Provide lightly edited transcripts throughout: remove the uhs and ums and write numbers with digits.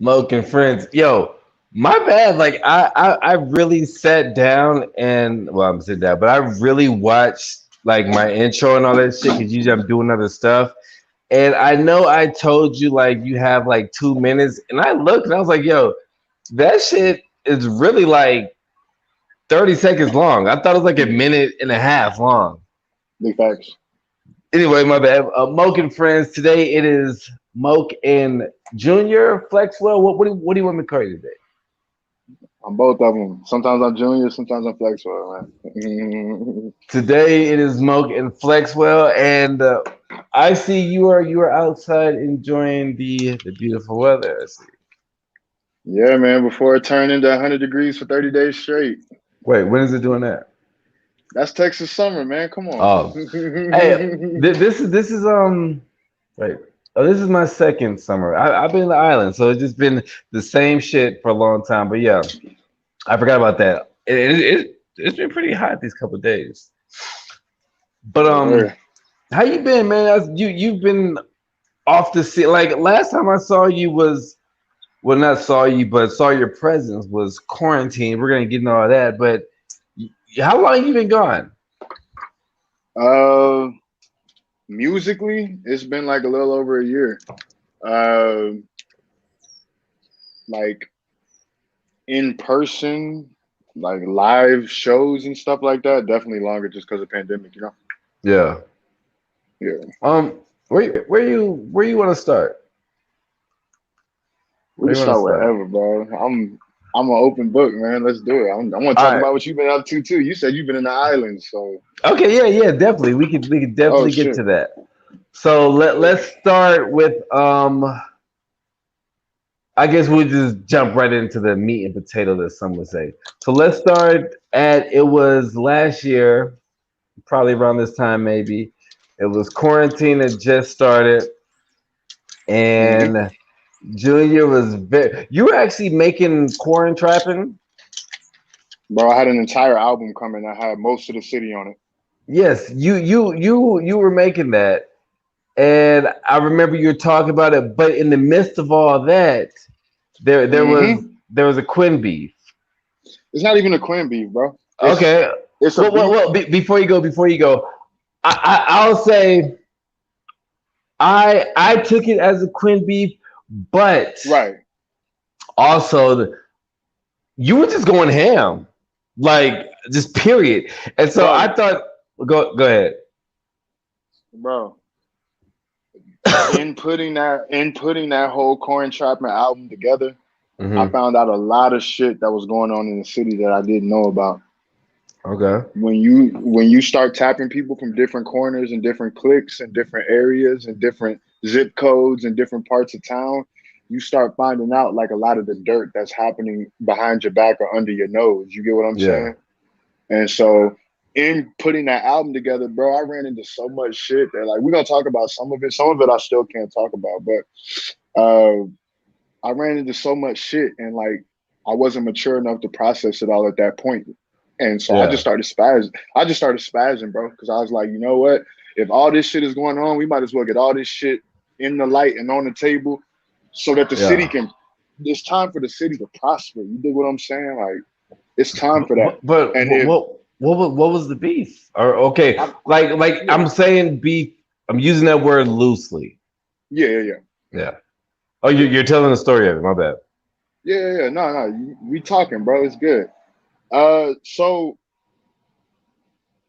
Moke and friends. Yo, my bad. Like I really sat down and well, I'm sitting down, but I really watched like my intro and all that shit because usually I'm doing other stuff. And I know I told you like you have like 2 minutes, and I looked and I was like, yo, that shit is really like 30 seconds long. I thought it was like a minute and a half long. Big facts. Anyway, my bad. Moke and friends. Today it is Moke and Junior Flexwell. What do you want me to call you today? I'm both of them. Sometimes I'm junior, sometimes I'm flexible, man. Today it is Moke and Flexwell, and I see you are outside enjoying the beautiful weather. I see. Yeah, man. Before it turned into 100 degrees for 30 days straight. Wait, when is it doing that? That's Texas summer, man. Come on. Oh, hey, this is wait. Oh, this is my second summer. I've been in the island, so it's just been the same shit for a long time. But yeah, I forgot about that. It's been pretty hot these couple of days. But Yes, sir. how you been, man? You've been off the sea. Like last time I saw you was well, not saw you, but saw your presence was quarantine. We're gonna get into all that. But how long you been gone? Uh, Musically, it's been like a little over a year. Uh, like in person, like live shows and stuff like that, definitely longer just because of pandemic. Yeah. Yeah. Where you want to start? We Where can you want to start start? wherever, bro. I'm an open book, man. Let's do it. I want to All talk right. about what you've been up to too. You said you've been in the islands, so Okay. Yeah. Definitely. We could oh definitely get shit. to that. So let's start with I guess we'll just jump right into the meat and potato that some would say. So let's start at it was last year, probably around this time maybe. It was quarantine that just started, Hmm. and Junior was very. You were actually making corn trapping. Bro, I had an entire album coming. I had most of the city on it. Yes, you were making that, and I remember you were talking about it. But in the midst of all that, Hmm. there was a Quinn beef. It's not even a Quinn beef, bro. It's Okay, it's a beef. before you go, I'll say I took it as a Quinn beef, but Right. also you were just going ham, like just period. And so I Bro, thought, go ahead. bro. In putting that whole Corn Trapper album together, I Hmm. found out a lot of shit that was going on in the city that I didn't know about. Okay. When you start tapping people from different corners and different cliques and different areas and different zip codes and different parts of town, you start finding out like a lot of the dirt that's happening behind your back or under your nose. You get what I'm Yeah. saying? And so in putting that album together, bro, I ran into so much shit that like we're gonna talk about some of it. Some of it I still can't talk about, but I ran into so much shit and like I wasn't mature enough to process it all at that point. And so I just Yeah. started spazzing. I just started spazzing, bro, because I was like, you know what? If all this shit is going on, we might as well get all this shit in the light and on the table so that the city Yeah. can it's time for the city to prosper. You dig what I'm saying? Like it's time for that. But And if what was the beef? Or okay, I'm like yeah, I'm saying beef. I'm using that word loosely. yeah. Yeah. Oh, Yeah. you're telling the story of it. My bad. Yeah. No. We talking, bro. It's good. So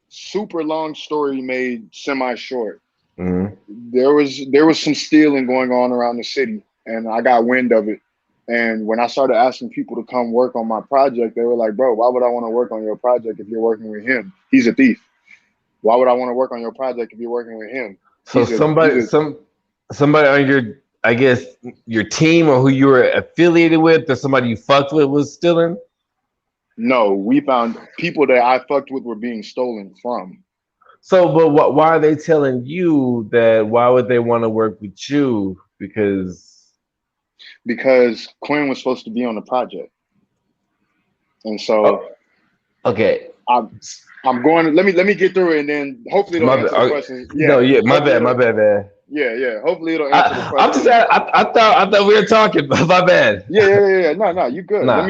super long story made semi short. Hmm. There was some stealing going on around the city, and I got wind of it. And when I started asking people to come work on my project, they were like, "Bro, why would I want to work on your project if you're working with him? He's a thief. Why would I want to work on your project if you're working with him? So He's a somebody on your I guess your team or who you were affiliated with or somebody you fucked with was stealing. no." We found people that I fucked with were being stolen from So, but why are they telling you that? Why would they want to work with you? Because because Quinn was supposed to be on the project, and so oh, okay, I'm I'm going. Let me get through it, and then hopefully it'll my bad. answer the question. No, Yeah, yeah, hopefully my it'll bad, man. Yeah. Hopefully it'll answer the I'm just. question. I thought we were talking. My bad. Yeah. No, you good. Nah,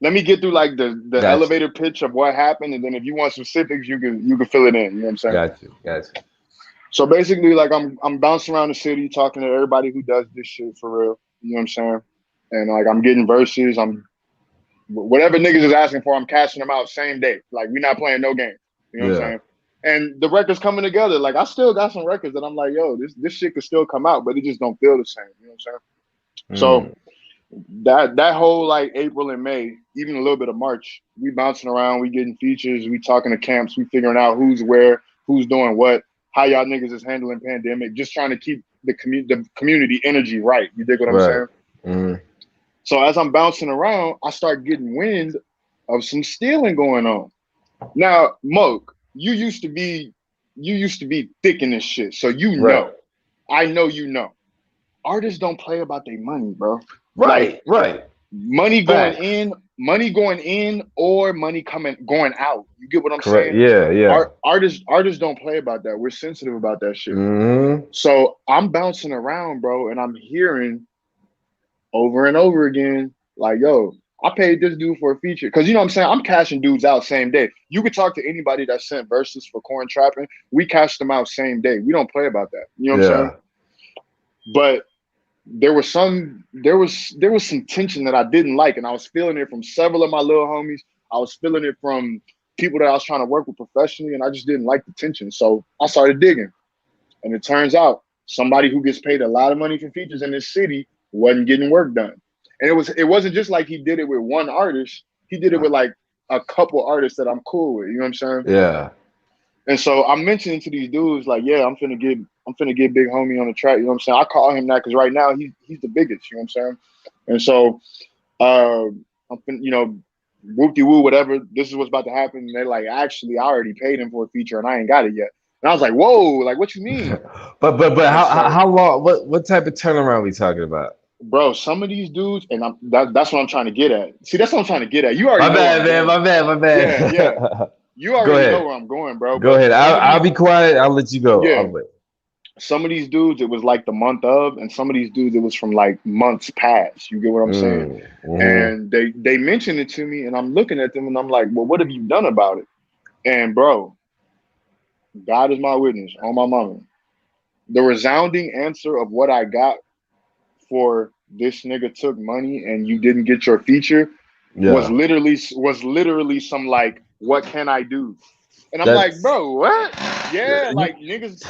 Let me get through like the got you, elevator pitch of what happened, and then if you want specifics, you can fill it in. You know what I'm saying? got you. So basically, like I'm bouncing around the city talking to everybody who does this shit for real. You know what I'm saying? And like I'm getting verses. I'm whatever niggas is asking for, I'm cashing them out same day. Like we're not playing no game. You know what I'm Yeah. saying? And the records coming together. Like I still got some records that I'm like, yo, this shit could still come out, but it just don't feel the same. You know what I'm saying? So Mm, that whole like April and May, even a little bit of March, we bouncing around, we getting features, we talking to camps, we figuring out who's where, who's doing what, how y'all niggas is handling pandemic, just trying to keep the community energy right. You dig what I'm right. saying? Mm, So as I'm bouncing around, I start getting wind of some stealing going on. Now, Moke, you used to be thick in this shit, so you right. know. I know you know. Artists don't play about their money, bro. Like Right. Right. money going Facts. in, or money coming going out. You get what I'm Correct. saying? Yeah. Yeah. Artists don't play about that. We're sensitive about that shit. Mm, So I'm bouncing around, bro, and I'm hearing over and over again, like, yo, I paid this dude for a feature. Cause you know what I'm saying? I'm cashing dudes out same day. You could talk to anybody that sent verses for corn trapping. We cash them out same day. We don't play about that. You know what I'm saying? yeah. But there was some tension that I didn't like, and I was feeling it from several of my little homies. I was feeling it from people that I was trying to work with professionally, and I just didn't like the tension. So I started digging, and it turns out somebody who gets paid a lot of money for features in this city wasn't getting work done. And it wasn't just like he did it with one artist. He did it with like a couple artists that I'm cool with. You know what I'm saying? Yeah. And so I'm mentioning to these dudes like, yeah, I'm finna get big homie on the track. You know what I'm saying? I call him that because right now he's the biggest. You know what I'm saying? And so I'm finna, whoop de woo, whatever. This is what's about to happen. And they're like, actually, I already paid him for a feature and I ain't got it yet. And I was like, whoa, like what you mean? But And so, how long? What type of turnaround we talking about? bro, some of these dudes, and that's what I'm trying to get at. See, that's what I'm trying to get at. You My already know where bad, I'm man. going. My bad. My Yeah. bad. You Go already know ahead. where I'm going, bro. Go But ahead. some of I'll these, be quiet. I'll let you go. yeah, I'll wait. some of these dudes, it was like the month of, and some of these dudes, it was from like months past. You get what I'm saying? Mm-hmm. And they mentioned it to me, and I'm looking at them, and I'm like, well, what have you done about it? And bro, God is my witness on my mama. The resounding answer of what I got for this nigga took money and you didn't get your feature was Yeah. literally some like, what can I do? And I'm like, That's bro, what? Yeah, like niggas,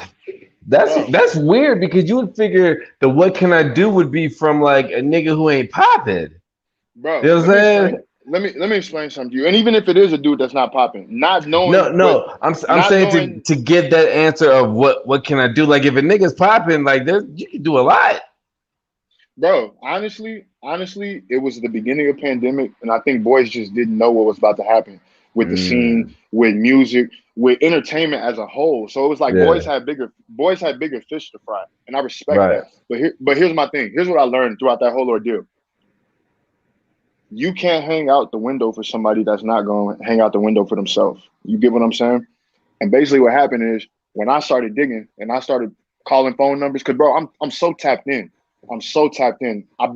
bro, that's weird because you would figure the what can I do would be from like a nigga who ain't popping. You bro. know what I'm Let me explain. saying? Let me explain something to you. And even if it is a dude that's not popping, not No, knowing what, no. I'm not saying knowing, to get that answer of what can I do? Like if a nigga's popping, like there you can do a lot. bro. Honestly, it was the beginning of pandemic, and I think boys just didn't know what was about to happen with the scene, Mm, with music, with entertainment as a whole. So it was like yeah. boys had bigger fish to fry, and I respect Right. that. But here's my thing. Here's what I learned throughout that whole ordeal. You can't hang out the window for somebody that's not going to hang out the window for themselves. You get what I'm saying? And basically, what happened is when I started digging and I started calling phone numbers, because bro, I'm so tapped in. I'm so tapped in. I'm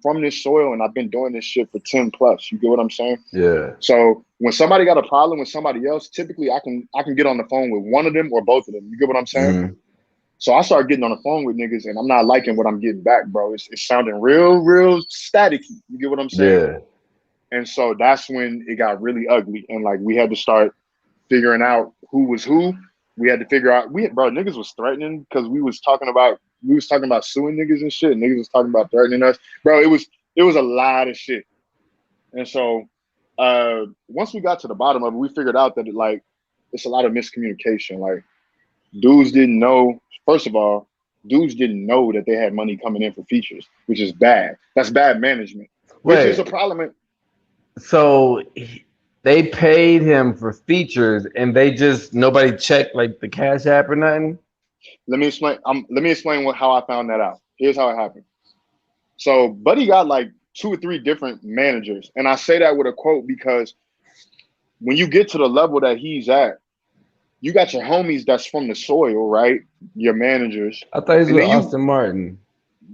from this soil and I've been doing this shit for 10 plus. You get what I'm saying? Yeah. So when somebody got a problem with somebody else, typically I can get on the phone with one of them or both of them. You get what I'm saying? Mm, So I started getting on the phone with niggas and I'm not liking what I'm getting back, bro. It's sounding real staticky. You get what I'm saying? yeah. And so that's when it got really ugly. And like we had to start figuring out who was who. We had to figure out bro, niggas was threatening because we was talking about suing niggas and shit. Niggas was talking about threatening us. Bro, it was a lot of shit. And so once we got to the bottom of it, we figured out that it's a lot of miscommunication. Like dudes didn't know, first of all, dudes didn't know that they had money coming in for features, which is bad. That's bad management, which is a Wait. problem. So they paid him for features and they just nobody checked like the cash app or nothing? Let me explain how I found that out. Here's how it happened. So Buddy got like 2 or 3 different managers. And I say that with a quote because when you get to the level that he's at, you got your homies that's from the soil, right? Your managers, I thought he was and with then you Austin Martin.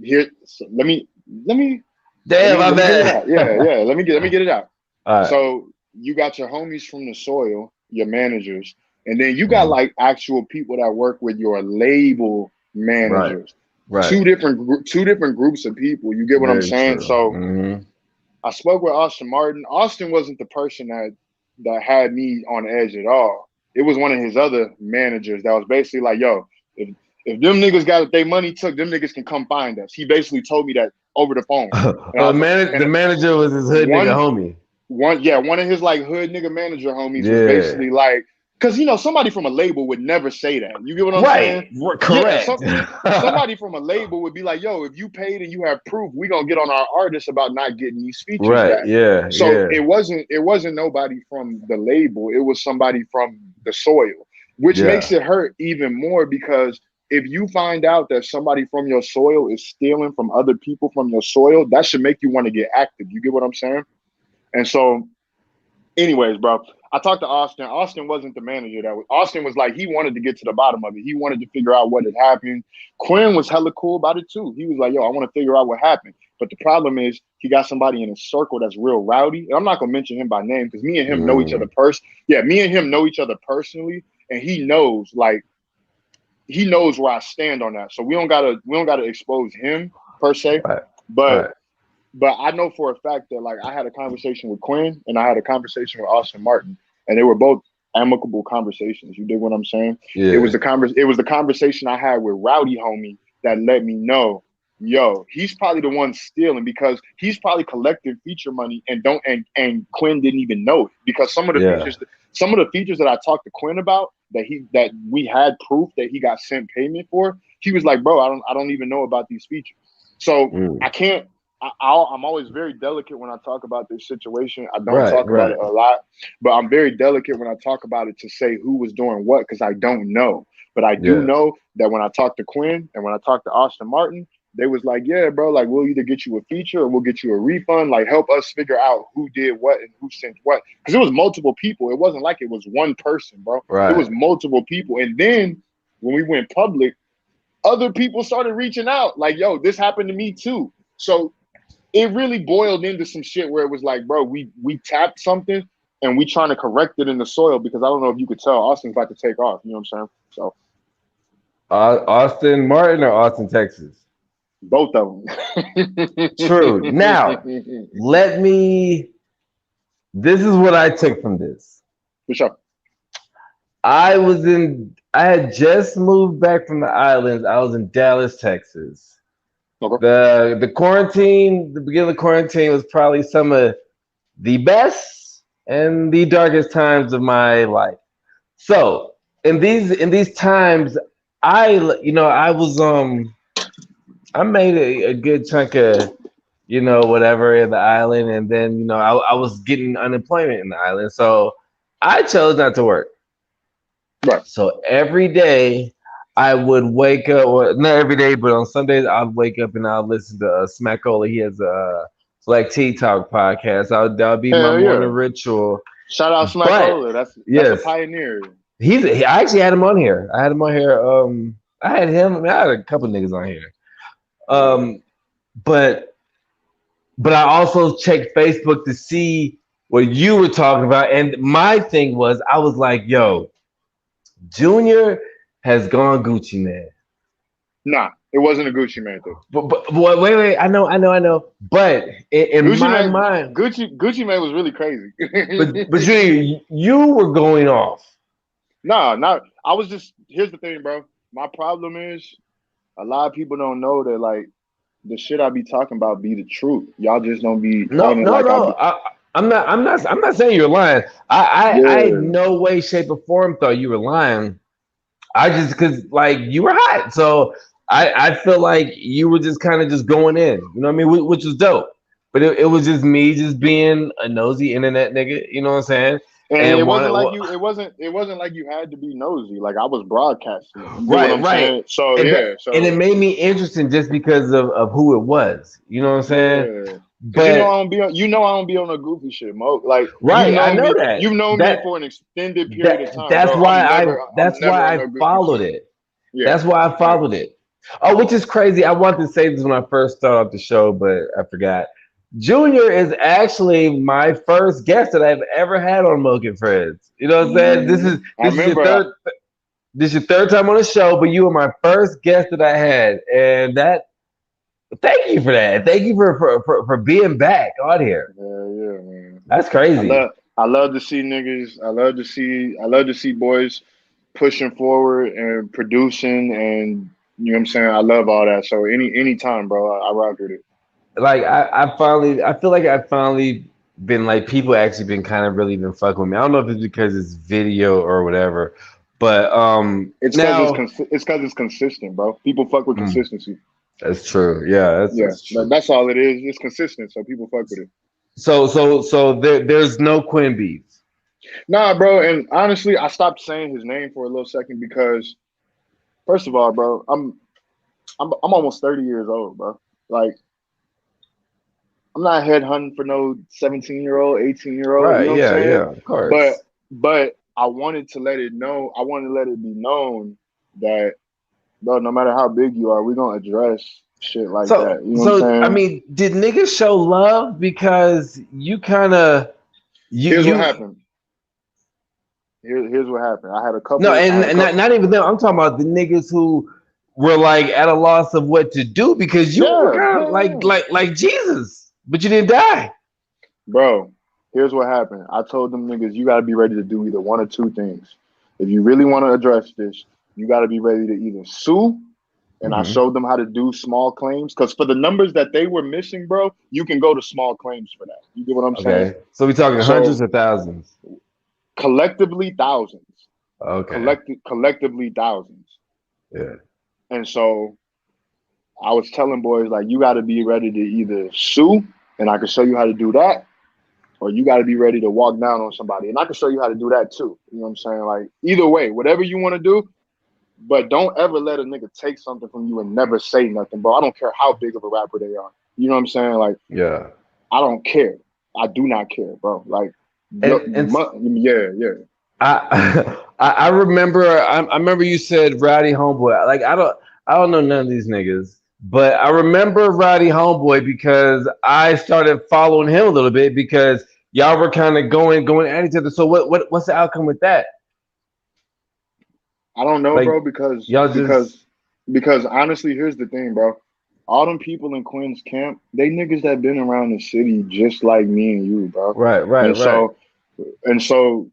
here. So Damn, my let me get it out. Yeah, bad. yeah. Let me get it out. All right. So you got your homies from the soil, your managers, and then you got Mhm. like actual people that work with your label Right. managers. Right. Two different groups of people. You get what I'm Very saying? true. So Hmm. I spoke with Austin Martin. Austin wasn't the person that had me on edge at all. It was one of his other managers that was basically like, "Yo, if them niggas got their money took, them niggas can come find us." He basically told me that over the phone, and I Well, was like, the and manager was his hood nigga one homie. one of his like hood nigga manager homies was Yeah. basically like, because somebody from a label would never say that. You get what I'm saying? Right. Yeah, Correct. somebody from a label would be like, "Yo, if you paid and you have proof, we gonna get on our artists about not getting these features Right. back." Yeah. So Yeah. it wasn't nobody from the label. It was somebody from the soil, which makes Yeah. it hurt even more because if you find out that somebody from your soil is stealing from other people from your soil, that should make you want to get active. You get what I'm saying? And so anyways, bro, I talked to Austin. Austin wasn't the manager that was. Austin was like he wanted to get to the bottom of it. He wanted to figure out what had happened. Quinn was hella cool about it too. He was like, "Yo, I want to figure out what happened." But the problem is he got somebody in a circle that's real rowdy. And I'm not gonna mention him by name because me and him know each other Mm. Yeah, me and him know each other personally, and he knows where I stand on that. So we don't gotta expose him per se. Right. But Right. I know for a fact that like I had a conversation with Quinn and I had a conversation with Austin Martin, and they were both amicable conversations. You dig what I'm saying? Yeah. It was the conversation I had with Rowdy Homie that let me know, yo, he's probably the one stealing because he's probably collecting feature money and don't and Quinn didn't even know it because Yeah. some of the features that I talked to Quinn about that we had proof that he got sent payment for, he was like, bro, I don't even know about these features. So Mm. I can't I'm always very delicate when I talk about this situation. I don't Right. talk about Right. it a lot, but I'm very delicate when I talk about it to say who was doing what because I don't know. But I do Yeah. know that when I talked to Quinn and when I talked to Austin Martin, they was like, "Yeah, bro, like we'll either get you a feature or we'll get you a refund. Like help us figure out who did what and who sent what." Because it was multiple people. It wasn't like it was one person, bro. It was Right. multiple people. And then when we went public, other people started reaching out, like, "Yo, this happened to me too." So it really boiled into some shit where it was like, bro, we tapped something and we trying to correct it in the soil because I don't know if you could tell Austin's about to take off. You know what I'm saying? So Austin Martin or Austin, Texas? both of True. Now, them. let me. This is what I took from this. For sure. I was in. I had just moved back from the islands. I was in Dallas, Texas. Okay. The quarantine, the beginning of the quarantine was probably some of the best and the darkest times of my life. So in these times, I was I made a good chunk of whatever in the island, and then I was getting unemployment in the island, so I chose not to work. Right. So every day I would wake up, or not every day, but on some days I'd wake up and I'd listen to Smackola. He has a Select Tea Talk podcast. That'll be my Hell morning yeah. ritual. Shout out But Smackola. That's a yes, pioneer. I actually had him on here. I had him on here. I had him. I mean, I had a couple niggas on here. Um, but I also checked Facebook to see what you were talking about. And my thing was, I was like, yo, Junior has gone Gucci man. Nah, it wasn't a Gucci man thing. But wait, I know. But in Gucci my man, mind, Gucci man was really crazy. but you were going off. Nah, not. I was just. Here's the thing, bro. My problem is a lot of people don't know that like the shit I be talking about be the truth. Y'all just don't be No, on it no, like I no. be. I'm not saying you're lying. I in Yeah. no way, shape, or form thought you were lying. I just because like you were hot, so I feel like you were just kind of just going in. You know what I mean? Which was dope. But it was just me just being a nosy internet nigga. You know what I'm saying? And And it wasn't wanted like you. It wasn't like you had to be nosy. Like I was broadcasting it. You get what right, I'm right. saying? So And yeah. and So it made me interesting just because of who it was. You know what I'm saying? yeah. Cause but I don't be on a goofy shit, Mo. Like right, I know that. you've known me That for an extended period of that time, bro. I'm that's never why on I no goofy followed shit. it. Yeah, That's why I yeah. followed it. Oh, which is crazy. I wanted to say this when I first started off the show, but I forgot. Junior is actually my first guest that I've ever had on Moke and Friends. You know what I'm saying? I remember. This is your third time on the show, but you were my first guest that I had, and that thank you for that. Thank you for being back on here. Yeah, man. That's I crazy. love I love to see niggas. I love to see boys pushing forward and producing, and you know what I'm saying. I love all that. So any time, bro, I rock with it. Like I feel like I finally been like people actually been kind of really been fucking with me. I don't know if it's because it's video or whatever, but now It's because it's consistent, bro. People fuck with mm, consistency. that's true. Yeah, Yeah, that's true. that's all it is. It's consistent, so people fuck with it. So there's no Quinn beats. Nah, bro. And honestly, I stopped saying his name for a little second because, first of all, bro, I'm almost 30 years old, bro. Like, I'm not headhunting for no 17-year-old, 18-year-old. You Right? know what I'm Yeah, saying? yeah, of But course. but I wanted to let it know. I wanted to let it be known that, bro, no matter how big you are, we're gonna address shit like that. You know what I'm So I saying? mean, did niggas show love because you kind of Here's what you happened. Here's what happened. no, I had a and couple. not even them. I'm talking about the niggas who were like at a loss of what to do because you were Yeah, kind of yeah, yeah. like Jesus, but you didn't die. Bro, here's what happened. I told them niggas, you gotta be ready to do either one or two things. If you really want to address this, you gotta be ready to either sue, and I Hmm. showed them how to do small claims. Because for the numbers that they were missing, bro, you can go to small claims for that. You get what I'm saying? Okay, so we talking hundreds So or thousands. collectively thousands. Okay, Collectively thousands. yeah, And so I was telling boys like you gotta be ready to either sue, and I can show you how to do that, or you got to be ready to walk down on somebody. And I can show you how to do that too. You know what I'm saying? Like either way, whatever you want to do, but don't ever let a nigga take something from you and never say nothing, bro. I don't care how big of a rapper they are. You know what I'm saying? Like yeah. I don't care. I do not care, bro. Like no, And yeah, yeah. I remember I remember you said Rowdy Homeboy. Like I don't know none of these niggas, but I remember Rowdy Homeboy because I started following him a little bit because y'all were kind of going at each other. So what's the outcome with that? I don't know, Like bro, because y'all just honestly, here's the thing, bro. All them people in Quinn's camp, they niggas that been around the city just like me and you, bro. And right. so and so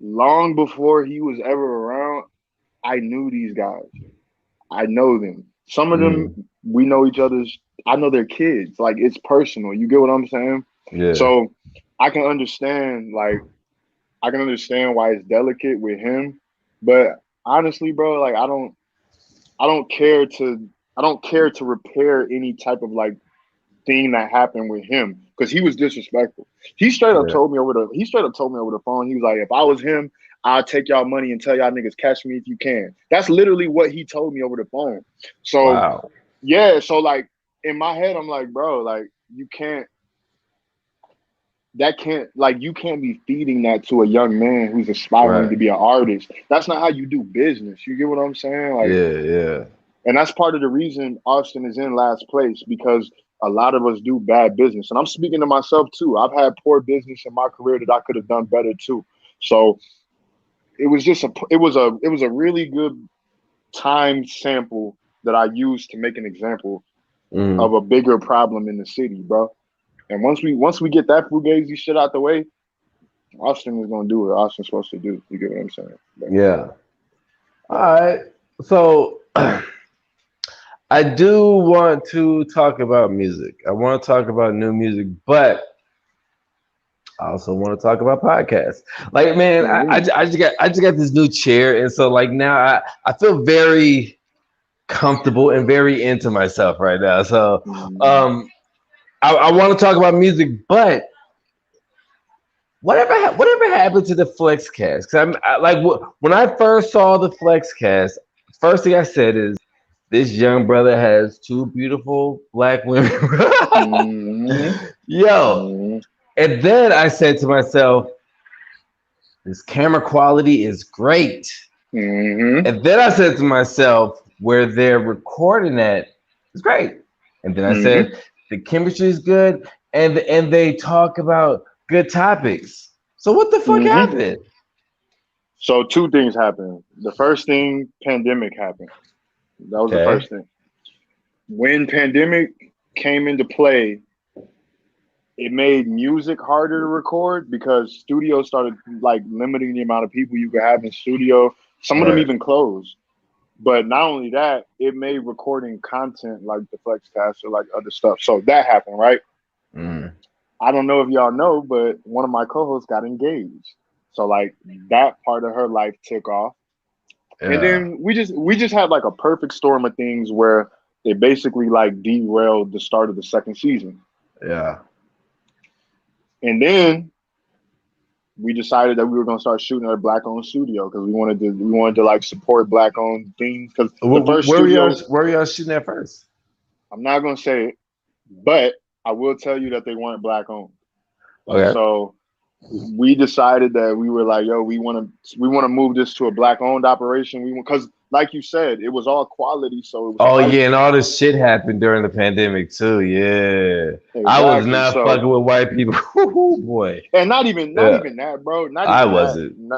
long before he was ever around, I knew these guys. I know them. Some of Mm, them we know each other's. I know their kids. Like it's personal. You get what I'm saying? yeah, So I can understand. Like I can understand why it's delicate with him. But honestly, bro, like I don't care to. I don't care to repair any type of like thing that happened with him because he was disrespectful. yeah, He straight up told me over the phone. He was like, if I was him, I'll take y'all money and tell y'all niggas catch me if you can. That's literally what he told me over the phone. So wow, yeah, so like in my head, I'm like, bro, like you can't be feeding that to a young man who's aspiring right, to be an artist. That's not how you do business. You get what I'm saying? Like, yeah, and that's part of the reason Austin is in last place because a lot of us do bad business. And I'm speaking to myself too. I've had poor business in my career that I could have done better too. So it was a really good time sample that I used to make an example mm, of a bigger problem in the city, bro. And once we get that fugazi shit out the way, Austin is gonna do what Austin's supposed to do. You get what I'm saying? But, yeah. All yeah. right, so. I do want to talk about music. I want to talk about new music, but I also want to talk about podcasts. Like, man, Mm-hmm. I just got this new chair, and so like now I feel very comfortable and very into myself right now. So Mm-hmm. um, I want to talk about music, but whatever happened to the FlexCast? Because when I first saw the FlexCast, first thing I said is This young brother has two beautiful black women. Mm-hmm. Yo. Mm-hmm. And then I said to myself, this camera quality is great. Mm-hmm. And then I said to myself, where they're recording at is great. And then I Mm-hmm. said, the chemistry is good, and they talk about good topics. So what the fuck Mm-hmm. happened? So two things happened. The first thing, pandemic happened. That was the Okay. first thing. When pandemic came into play, it made music harder to record because studios started like limiting the amount of people you could have in studio. Some of them Right. even closed. But not only that, it made recording content like the FlexCast or like other stuff. So that happened, right? Mm. I don't know if y'all know, but one of my co-hosts got engaged. So like that part of her life took off. And Yeah. then we just had like a perfect storm of things where it basically like derailed the start of the second season. Yeah. And then we decided that we were gonna start shooting at a black owned studio because we wanted to like support black owned things because Where, the first where were y'all? studio, Where were y'all shooting at first? I'm not gonna say it, but I will tell you that they weren't black owned. And Okay. so we decided that we were like, yo, we want to move this to a black owned operation. We because like you said, it was all quality, so it was Oh hype. yeah, and all this shit happened during the pandemic too. Yeah, I was Exactly. not So fucking with white people. Woo, boy. and not Yeah, even that, bro. Not I even that. wasn't.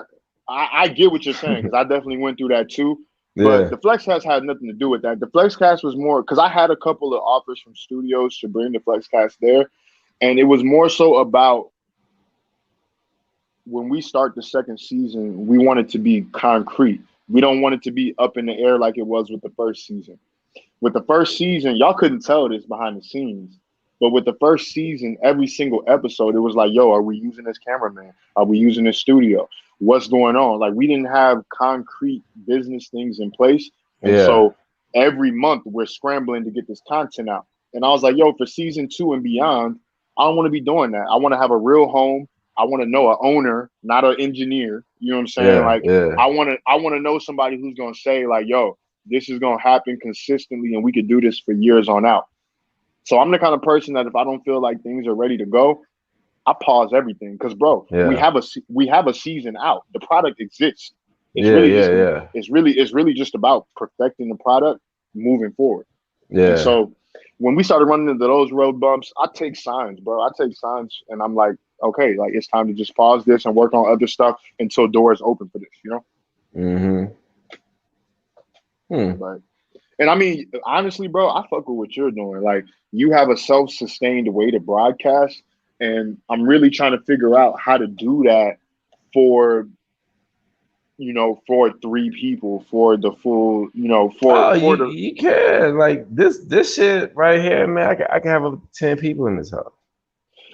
I get what you're saying because I definitely went through that too. But Yeah. the FlexCast had nothing to do with that. The FlexCast was more because I had a couple of offers from studios to bring the FlexCast there, and it was more so about when we start the second season, we want it to be concrete. We don't want it to be up in the air like it was with the first season. With the first season, y'all couldn't tell this behind the scenes. But with the first season, every single episode, it was like, yo, are we using this cameraman? Are we using this studio? What's going on? Like, we didn't have concrete business things in place. And Yeah. so every month, we're scrambling to get this content out. And I was like, yo, for season two and beyond, I don't want to be doing that. I want to have a real home. I want to know an owner, not an engineer. You know what I'm saying? Yeah. Like, Yeah. I want to know somebody who's gonna say, like, yo, this is gonna happen consistently and we could do this for years on out. So I'm the kind of person that if I don't feel like things are ready to go, I pause everything because, bro, we Yeah. have a season out. The product exists. It's Yeah. really Yeah. just Yeah. it's really just about perfecting the product moving forward. And Yeah. so when we started running into those road bumps, I take signs, bro. I take signs, and I'm like, okay, like it's time to just pause this and work on other stuff until doors open for this, you know. Mm-hmm. Hmm. But and I mean, honestly, bro, I fuck with what you're doing. Like, you have a self-sustained way to broadcast, and I'm really trying to figure out how to do that for for three people, for the full, Oh, for you the you can like this shit right here, man. I can have up to 10 people in this house.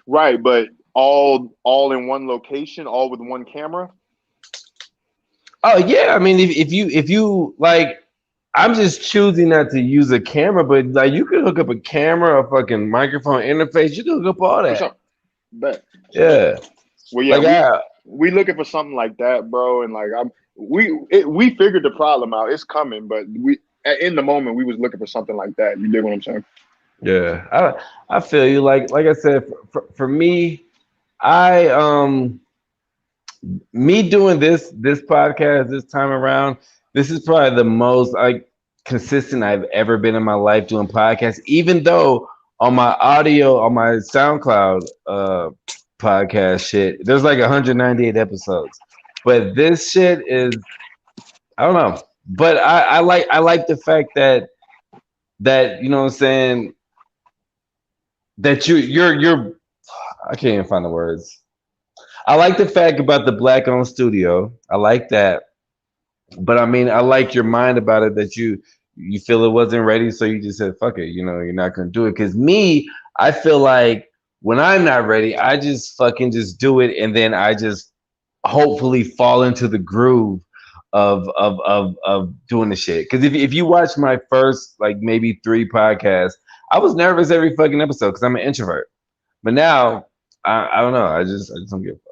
right, but all in one location, all with one camera. Oh yeah, I mean if you like, I'm just choosing not to use a camera, but like you could hook up a camera, a fucking microphone interface. You can hook up all For that. sure, bet for sure. Yeah, Well, yeah, like we looking for something like that, bro, and like we figured the problem out. It's coming, but in the moment we was looking for something like that. You dig what I'm saying? yeah, I feel you. Like I said, for me, I me doing this podcast this time around, this is probably the most like consistent I've ever been in my life doing podcasts. Even though on my audio on my SoundCloud podcast shit, there's like 198 episodes, but this shit is I don't know. But I like the fact that you know what I'm saying that you're I can't even find the words. I like the fact about the black owned studio. I like that. But I mean, I like your mind about it that you feel it wasn't ready, so you just said fuck it. You know, you're not gonna do it. Cause me, I feel like when I'm not ready, I just fucking just do it, and then I just hopefully fall into the groove of doing the shit. Cause if you watch my first like maybe 3 podcasts, I was nervous every fucking episode because I'm an introvert. But now I don't know. I just don't give a fuck.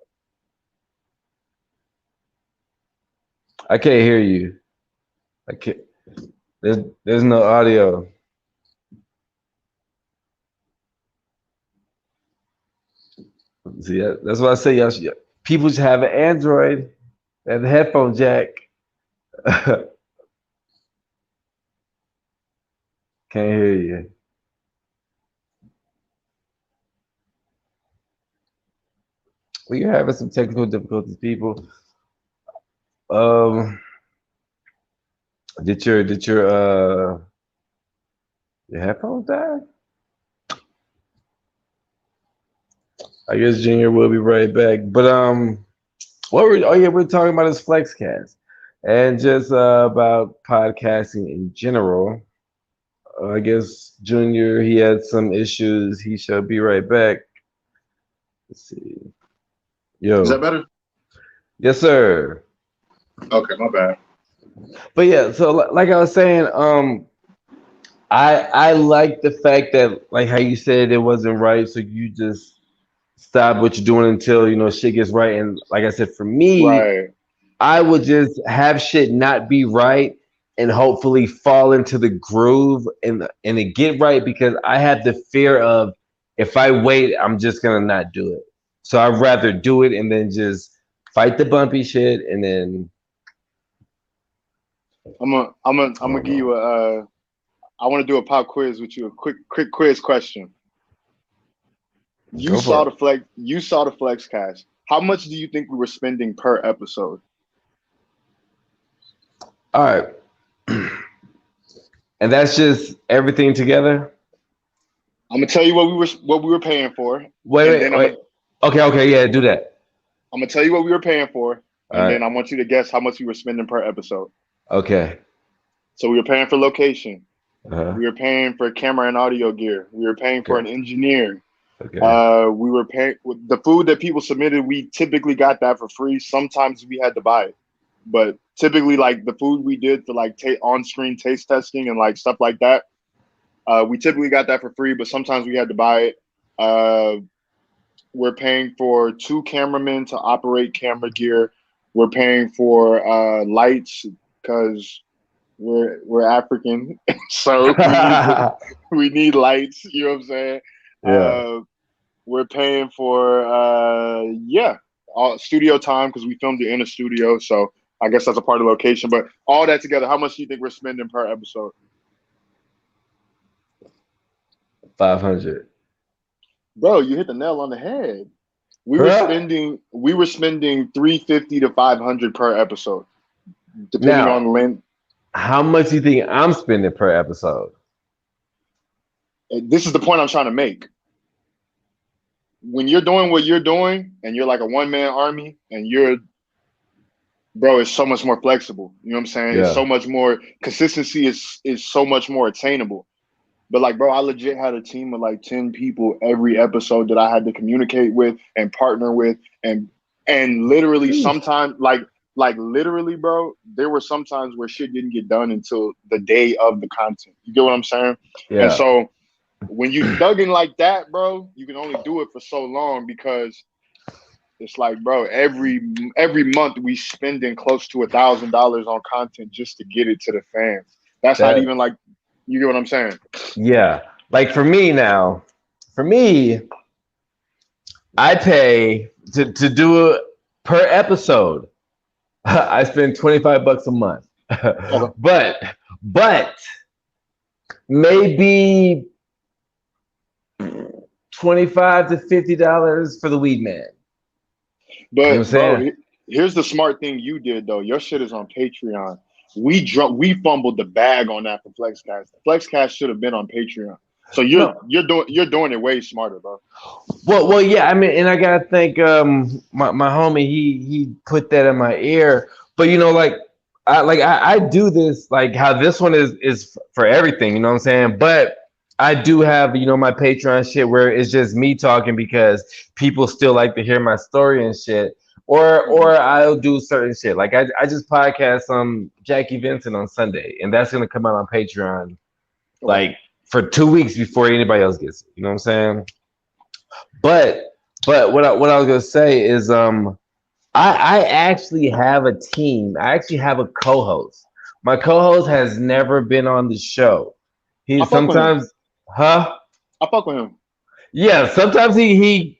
I can't hear you. I can't. There's no audio. See, that's why I say people should have an Android and a headphone jack. Can't hear you. We're having some technical difficulties, people. Um, did your headphones die? I guess Junior will be right back. But we're talking about this Flexcast and just about podcasting in general. I guess Junior he had some issues. He shall be right back. Let's see. Is that Yo, better? yes sir. Okay, my bad. But yeah, so like I was saying, I like the fact that like how you said it wasn't right, so you just stop what you're doing until shit gets right. And like I said, for me, Right. I would just have shit not be right and hopefully fall into the groove and it get right because I have the fear of if I wait, I'm just gonna not do it. So I'd rather do it and then just fight the bumpy shit and then I'm I gonna don't give know. you a. I want to do a pop quiz with you. A quick quiz question. Go for it. You saw the flex cash. How much do you think we were spending per episode? All right. And that's just everything together? I'm gonna tell you what we were paying for, Wait, and wait, then wait. Okay, okay, yeah, do that. I'm gonna tell you what we were paying for, All and then right. I want you to guess how much we were spending per episode. Okay. So we were paying for location. Uh-huh. We were paying for camera and audio gear. We were paying for Okay. an engineer. Okay. We were paying the food that people submitted. We typically got that for free. Sometimes we had to buy it, but typically, like the food we did for like on-screen taste testing and like stuff like that, we typically got that for free. But sometimes we had to buy it. Uh, we're paying for two cameramen to operate camera gear. We're paying for lights because we're African, so we need lights. You know what I'm saying? Yeah. Uh, we're paying for all studio time because we filmed it in a studio. So I guess that's a part of the location. But all that together, how much do you think we're spending per episode? 500. Bro, you hit the nail on the head. Huh? We were spending 350 to 500 per episode, depending Now, on length. how much do you think I'm spending per episode? This is the point I'm trying to make. When you're doing what you're doing and you're like a one-man army and it's so much more flexible. You know what I'm saying? It's Yeah. so much more consistency is so much more attainable. But like, bro, I legit had a team of like 10 people every episode that I had to communicate with and partner with and literally Sheesh. sometimes like literally, bro, there were some times where shit didn't get done until the day of the content. You get what I'm saying? And Yeah. so when you thugging like that, bro, you can only do it for so long because it's like, bro, every month we spending close to $1,000 on content just to get it to the fans. That's not That even like, you get what I'm saying? yeah. Like for me now, for me, I pay to do it per episode. I spend 25 bucks a month. Okay. but but maybe 25 to $50 for the weed man. You know what I'm But bro, saying? here's the smart thing you did though. Your shit is on Patreon. We fumbled the bag on that for FlexCast. FlexCast should have been on Patreon. So No. you're doing it way smarter, bro. Well, yeah. I mean, and I gotta thank my homie. He put that in my ear. But like I do this like how this one is for everything. You know what I'm saying? But I do have my Patreon shit where it's just me talking because people still like to hear my story and shit. Or Mhm. I'll do certain shit. Like I just podcast Jackie Vincent on Sunday, and that's gonna come out on Patreon Okay. like for 2 weeks before anybody else gets it. You know what I'm saying? But what I was gonna say is I actually have a team. I actually have a co-host. My co-host has never been on the show. He I fuck with him. sometimes, huh? I fuck with him. Yeah, sometimes he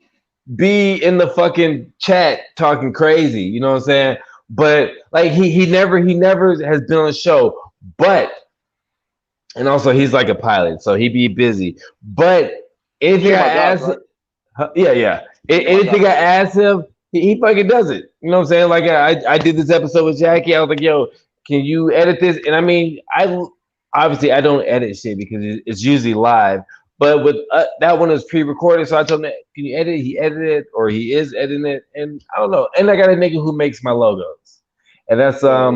be in the fucking chat talking crazy. You know what I'm saying? But like he never has been on the show. But and also he's like a pilot, so he be busy. But You anything get I my jobs, ask, right? yeah, yeah. You get my Anything jobs, I right? ask him, he fucking does it. You know what I'm saying? Like I did this episode with Jackie. I was like, yo, can you edit this? And I mean, I obviously I don't edit shit because it's usually live. But with that one is pre-recorded, so I told him, can you edit it? He edited it, or he is editing it, and I don't know. And I got a nigga who makes my logos, and that's Yeah,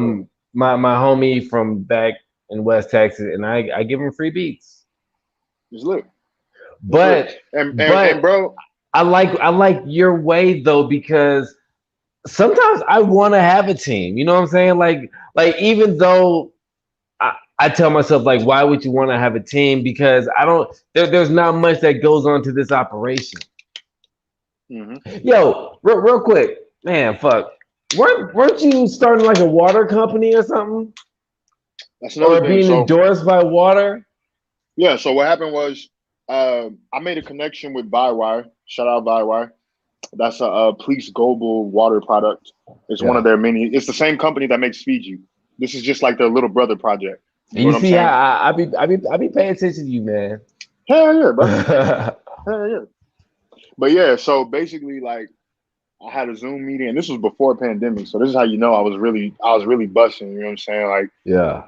my homie from back in West Texas, and I give him free beats. it's lit. It's lit. But And but bro, I like your way though because sometimes I want to have a team. You know what I'm saying? Like even though I tell myself like, why would you want to have a team? Because I don't. There's not much that goes on to this operation. hmm Yo, real quick, man, fuck. Weren't you starting like a water company or something, that's another or thing. being So endorsed by water? yeah, so what happened was I made a connection with Bywire. Shout out Bywire. That's a Police Global water product. It's one of Yeah. their many. It's the same company that makes Fiji. This is just like their little brother project. You And know you what I'm see how saying? I be paying attention to you, man. Hell yeah, bro. Hell yeah. But yeah, so basically, like, I had a Zoom meeting, and this was before pandemic. So this is how you know I was really busting. You know what I'm saying? Like, Yeah.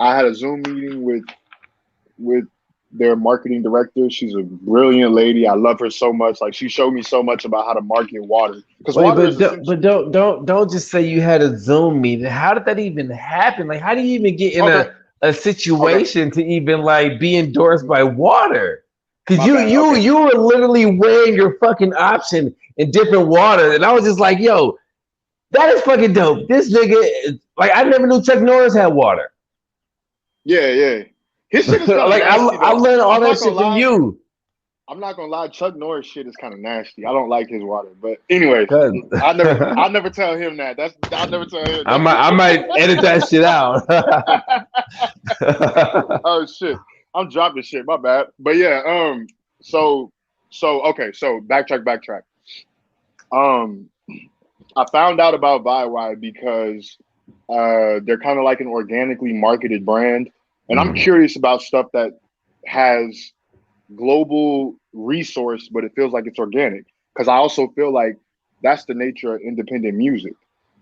I had a Zoom meeting with their marketing director. She's a brilliant lady. I love her so much. Like, she showed me so much about how to market water because Wait, water is but don't, but essentially don't just say you had a Zoom meeting. How did that even happen? Like, how do you even get in okay. a Okay, situation to even like be endorsed by water? Because my you bad. you Okay, you were literally weighing your fucking option in different water, and I was just like, yo, that is fucking dope. This nigga, like, I never knew Chuck Norris had water. yeah, yeah. His shit is kind of Like, nasty I though. learned all I'm that not gonna shit from lie. you. I'm not gonna lie. Chuck Norris shit is kind of nasty. I don't like his water. But anyways, Cause I never tell him that. I'll never tell him I might edit that shit out. that. Oh shit, I'm dropping shit. My bad. But yeah, so okay, so backtrack. Um, I found out about Bywire because they're kind of like an organically marketed brand, and I'm Mhm. curious about stuff that has global resource, but it feels like it's organic. Because I also feel like that's the nature of independent music.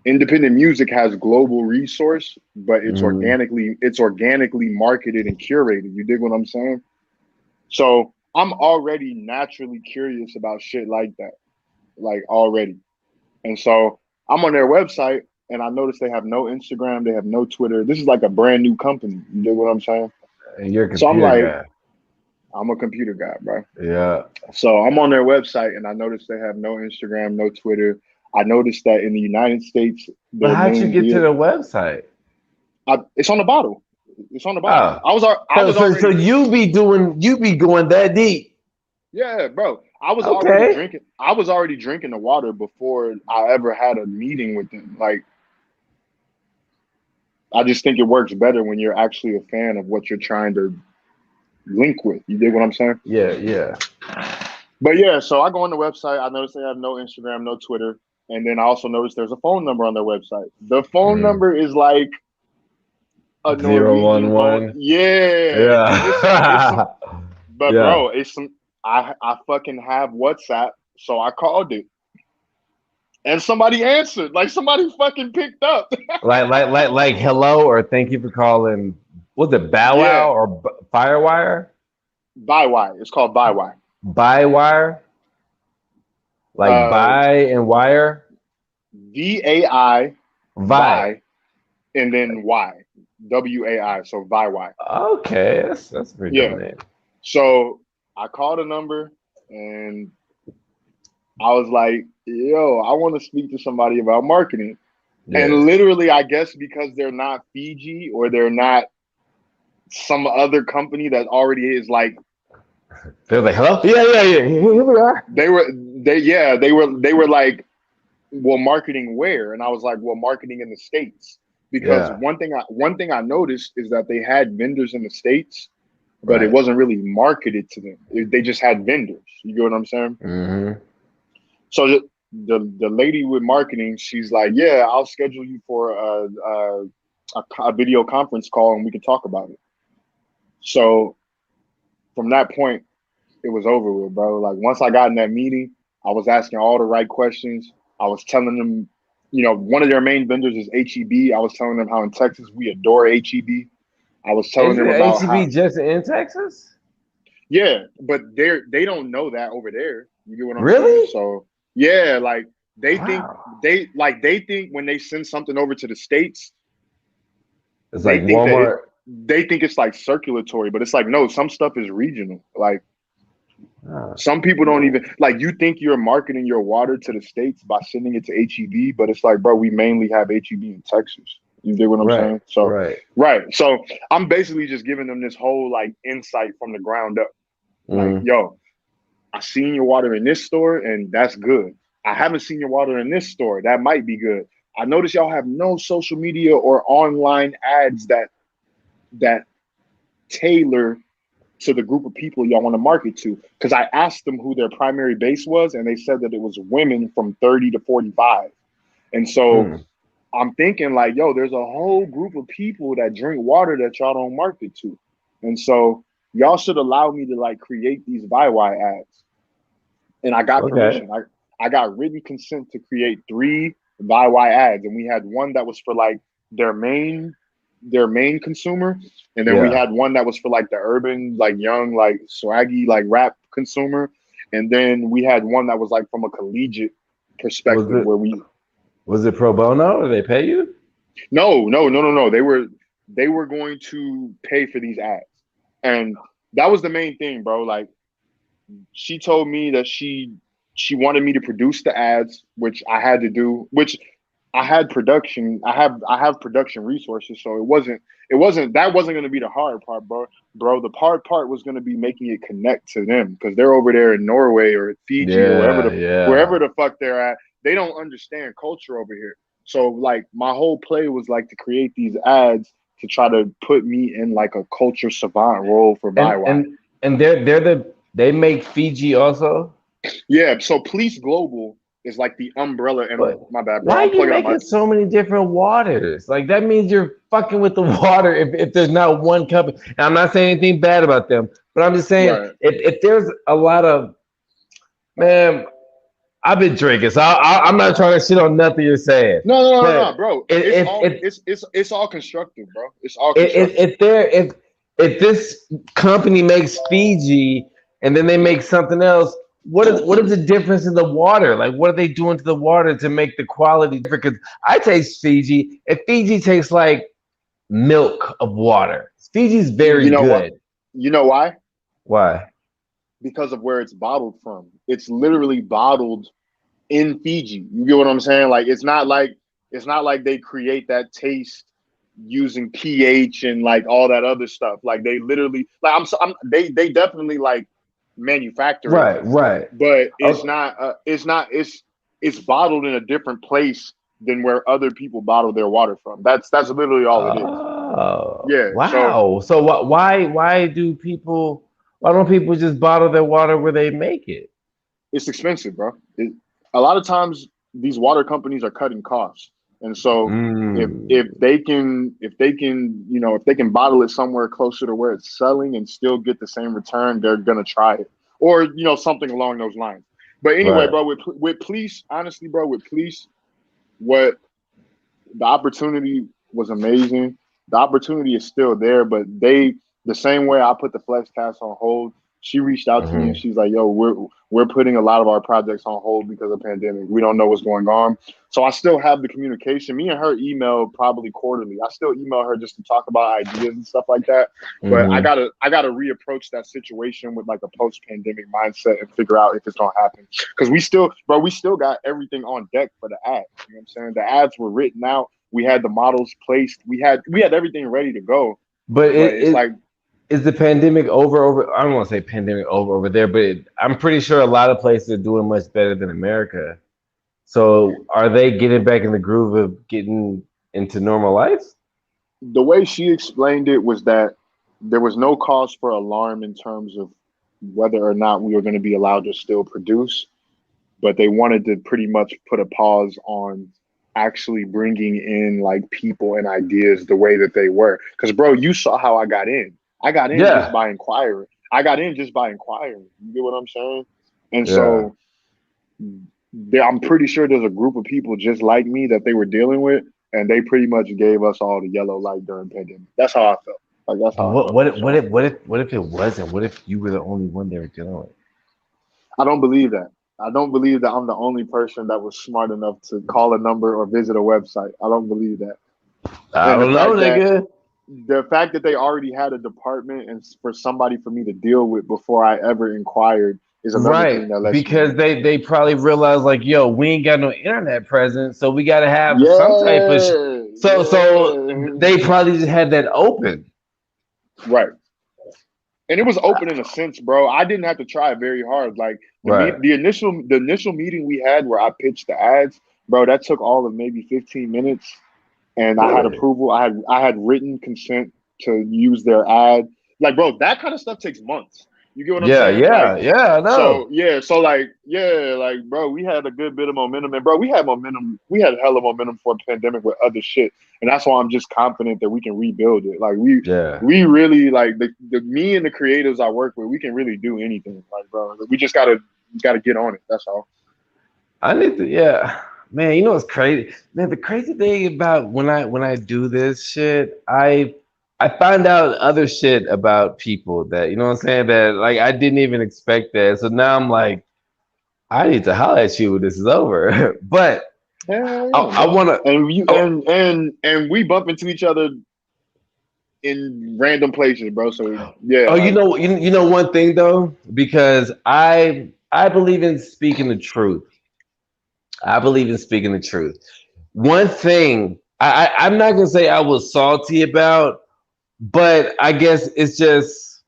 Independent music has global resource, but Mhm. it's organically marketed and curated. You dig what I'm saying? So I'm already naturally curious about shit like that, like already. And so I'm on their website and I noticed they have no Instagram, they have no Twitter. This is like a brand new company. You dig what I'm saying? And you're a So I'm computer like, guy. I'm a computer guy, bro. Yeah. So I'm on their website and I noticed they have no Instagram, no Twitter. I noticed that in the United States, But their how'd you main get to deal, the website? it's on the bottle. It's on the bottle. Oh, I so was so so already, you be going that deep? yeah, bro. Okay. I was already drinking the water before I ever had a meeting with them. Like, I just think it works better when you're actually a fan of what you're trying to link with. You dig what I'm saying? Yeah, yeah. But yeah, so I go on the website. I notice they have no Instagram, no Twitter. And then I also noticed there's a phone number on their website. The phone Mm. number is like a 011. Norwegian phone. Yeah. And it's some Yeah. but Yeah. bro, it's some I fucking have WhatsApp, so I called it. And somebody answered. Like somebody fucking picked up. Like hello or thank you for calling. Was it Bow Yeah. Wow or Firewire? Bywire. It's called Bywire. Bywire? Like Uh buy and wire? VAI Vi. Vi and then Y. WAI. So VI. Okay, that's a pretty dope Yeah. name. So I called a number and I was like, yo, I want to speak to somebody about marketing. Yeah. And literally, I guess because they're not Fiji or they're not some other company that already is like They're like, hello? Yeah, yeah, yeah. Here we are. they were like, well, marketing where? And I was like, well, marketing in the States. because Yeah. one thing I noticed is that they had vendors in the States, but it Right. wasn't really marketed to them. They just had vendors. You get what I'm saying? Mm-hmm. So the lady with marketing, she's like, "Yeah, I'll schedule you for a video conference call and we can talk about it." So from that point, it was over with, bro. Like once I got in that meeting, I was asking all the right questions. I was telling them, one of their main vendors is HEB. I was telling them how in Texas we adore HEB. I was telling Isn't them about HEB how, just in Texas? yeah, but they don't know that over there. You get what I'm saying? Really? So yeah, like Wow. they think when they send something over to the States, It's they like think that Walmart. they think it's like circulatory, but it's like no, some stuff is regional. Like Ah, some people don't even like you think you're marketing your water to the States by sending it to HEB, but it's like, bro, we mainly have HEB in Texas. You dig what I'm right. saying? So Right. right. So I'm basically just giving them this whole like insight from the ground up. Like, Mm. yo, I seen your water in this store and that's good. I haven't seen your water in this store. That might be good. I notice y'all have no social media or online ads that tailor to the group of people y'all want to market to. Because I asked them who their primary base was, and they said that it was women from 30 to 45. And so Mm. I'm thinking like, yo, there's a whole group of people that drink water that y'all don't market to. And so y'all should allow me to like create these VY ads. And I got Okay. permission. I got written consent to create 3 VY ads. And we had one that was for like their main their main consumer, and then we Yeah. had one that was for like the urban, like young, like swaggy, like rap consumer, and then we had one that was like from a collegiate Was perspective it where we was it pro bono? Did they pay you? no, they were going to pay for these ads, and that was the main thing, bro. Like she told me that she wanted me to produce the ads, which I had to do, which I had production. I have production resources, so it wasn't that wasn't going to be the hard part, bro. Bro, the hard part was going to be making it connect to them because they're over there in Norway or Fiji or Yeah. wherever Yeah. the fuck they're at. They don't understand culture over here. So like my whole play was like to create these ads to try to put me in like a culture savant role for And Bywise. and and they make Fiji also. Yeah, so Police Global is like the umbrella, and But my bad, bro. why I'm are you plugging up my. making so many different waters? Like that means you're fucking with the water if there's not one company. And I'm not saying anything bad about them, but I'm just saying Right. if there's a lot of man, I've been drinking, so I'm not trying to shit on nothing you're saying. No, But bro. It's if all if it's all constructive, bro. It's all if constructive. if there if this company makes Fiji and then they make something else, what is the difference in the water? Like, what are they doing to the water to make the quality different? Because I taste Fiji, and Fiji tastes like milk of water. Fiji's You very know what? good. You know why? Why? Because of where it's bottled from. It's literally bottled in Fiji. You get what I'm saying? Like it's not like they create that taste using pH and like all that other stuff. Like they literally like they definitely like manufacture it, Right, right. but Okay. it's bottled in a different place than where other people bottle their water from. That's literally all it is. Oh, Yeah. So wow. So why don't people just bottle their water where they make it? it's expensive, bro. A lot of times these water companies are cutting costs, and so if Mm, they can bottle it somewhere closer to where it's selling and still get the same return, they're gonna try it, or something along those lines. But anyway, right. bro, with police, honestly, bro, with police, what the opportunity was amazing. The opportunity is still there, but the same way I put the flex cast on hold, she reached out to me and Hmm. she's like, "Yo, we're putting a lot of our projects on hold because of pandemic. We don't know what's going on." So I still have the communication. Me and her email probably quarterly. I still email her just to talk about ideas and stuff like that. But I Hmm. gotta I gotta reapproach that situation with like a post pandemic mindset and figure out if it's gonna happen. Because we still got everything on deck for the ads. You know what I'm saying? The ads were written out. We had the models placed. We had everything ready to go. But But it's like, is the pandemic over? I don't want to say pandemic over there, but I'm pretty sure a lot of places are doing much better than America. So are they getting back in the groove of getting? into normal life? The way she explained it was that there was no cause for alarm in terms of whether or not we were going to be allowed to still produce, but they wanted to pretty much put a pause on actually bringing in like people and ideas the way that they were. Because, bro, you saw how I got in. I got in just Yeah, by inquiring. I got in just by inquiring. You get what I'm saying? And yeah. so I'm pretty sure there's a group of people just like me that they were dealing with, and they pretty much gave us all the yellow light during pandemic. That's how I felt. Like that's But how I felt. So what if it wasn't? What if you were the only one they were dealing with? I don't believe that. I don't believe that I'm the only person that was smart enough to call a number or visit a website. I don't believe that. I And don't know, nigga. the fact that they already had a department and for somebody for me to deal with before I ever inquired is another Right, thing that lets me because know. they probably realized like, yo, we ain't got no internet presence, so we got to have some type of. Yeah, So yeah. they probably just had that open. Right. And it was open in a sense, bro. I didn't have to try very hard. Like Right. the initial meeting we had where I pitched the ads, bro, that took all of maybe 15 minutes, and I had Really? approval. I had written consent to use their ad. Like, bro, that kind of stuff takes months. You get what I'm Yeah, saying? Like, yeah, yeah. I know. so yeah, so like yeah, like bro, we had a good bit of momentum, and bro, we had momentum. We had hella momentum for a pandemic with other shit, and that's why I'm just confident that we can rebuild it. Like Yeah. we really like the me and the creatives I work with. We can really do anything. Like bro, we just gotta get on it. That's all. I need to. Yeah, man. You know what's crazy? Man, the crazy thing about when I do this shit, I find out other shit about people that, you know what I'm saying, that like I didn't even expect that. So now I'm like, I need to holler at you when this is over. But Hell yeah, I bro. want to. And you Oh, and we bump into each other in random places, bro. So yeah, oh, like you know one thing though, because I believe in speaking the truth. I believe in speaking the truth. One thing I'm not gonna say I was salty about, but I guess it's just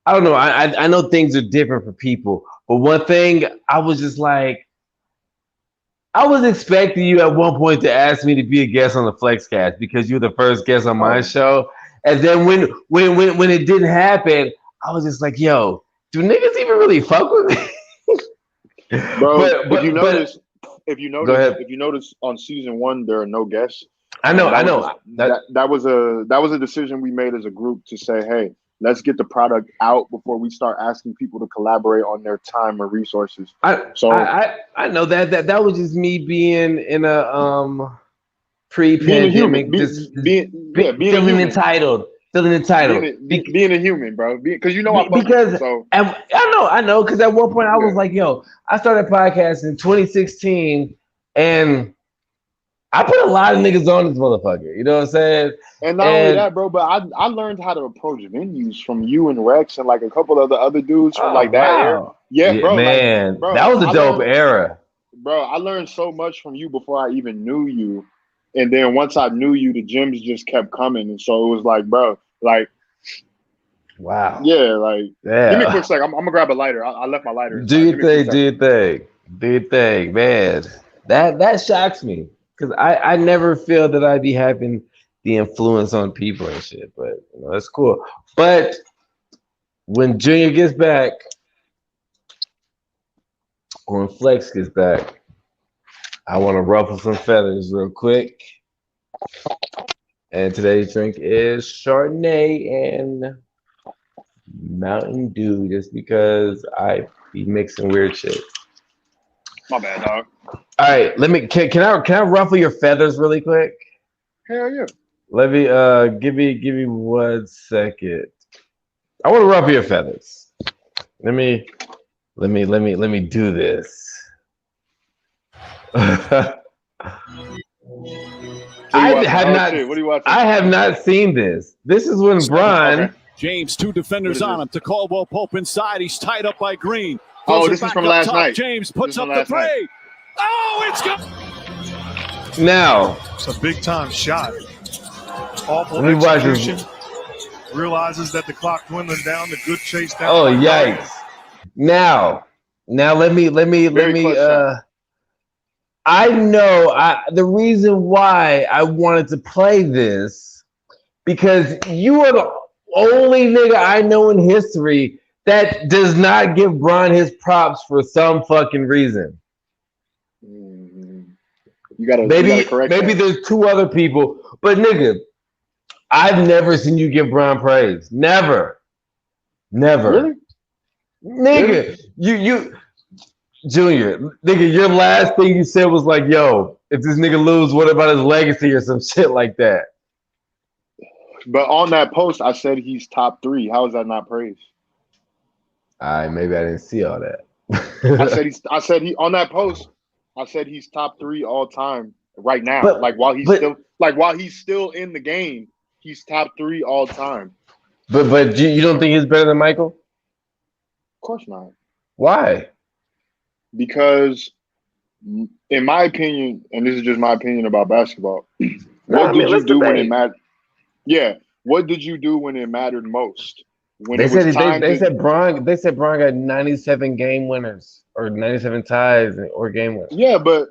I don't know. I know things are different for people, but one thing I was just like I was expecting you at one point to ask me to be a guest on the Flexcast because you're the first guest on my oh, show, and then when it didn't happen, I was just like, yo, do niggas even really fuck with me? bro. But go ahead. If you notice on season one, there are no guests, I and I know that. that was a decision we made as a group to say, hey, let's get the product out before we start asking people to collaborate on their time or resources. So I know that was just me being in a being a human, pre-pandemic, just being a feeling human, entitled, feeling entitled. being a human, bro. Because you know I fuck with you, Because so I know, because at one point I was yeah. like, yo, I started podcasting in 2016, and I put a lot of niggas on this motherfucker. You know what I'm saying? And not only And that, bro, but I learned how to approach venues from you and Rex and like a couple of the other dudes from oh like that era. wow, Yeah, yeah, bro, like man, that bro, was a dope era. I learned so much from you before I even knew you. And then once I knew you, the gems just kept coming. And so it was like, bro, like, Wow, yeah, like, give me a quick yeah. sec. I'm gonna grab a lighter. I left my lighter Do inside. your Give me a quick thing, do second. your thing, do your thing, man. That shocks me because I never feel that I'd be having the influence on people and shit. But you know, that's cool. But when Junior gets back, or when Flex gets back, I want to ruffle some feathers real quick. And today's drink is Chardonnay and Mountain Dew, just because I be mixing weird shit. My bad, dog. All right, let me can I ruffle your feathers really quick? Hell yeah. Let me give me 1 second. I want to ruffle your feathers. Let me do this. I What are you watching? have Oh not shit, what are you watching? I have not seen this. This is when Okay. Bron. James, two defenders on him to Caldwell Pope inside. He's tied up by Green. Oh, Throws it this is back from up last top. night. James puts This is up from the last night. three. Oh, it's good. Now, It's a big time shot. Awful let me watch execution. this. Realizes that the clock dwindling down. The good chase down. Oh by Garland. yikes! Now let me Very clutch shot. I know the reason why I wanted to play this because you are the only nigga I know in history that does not give Bron his props for some fucking reason. Mm-hmm. You gotta correct Maybe that. there's two other people, but nigga, I've never seen you give Bron praise. Never. Really? Nigga, you Junior, nigga, your last thing you said was like, yo, if this nigga lose, what about his legacy or some shit like that? But on that post, I said he's top 3. How is that not praise? Maybe I didn't see all that. I said he on that post. I said he's top 3 all time right now. But while he's still in the game, he's top 3 all time. But you don't think he's better than Michael? Of course not. Why? Because, in my opinion, and this is just my opinion about basketball, what did you do when it mattered? Yeah, what did you do when it mattered most? When they said Bron got 97 game winners or 97 ties or game winners. Yeah, but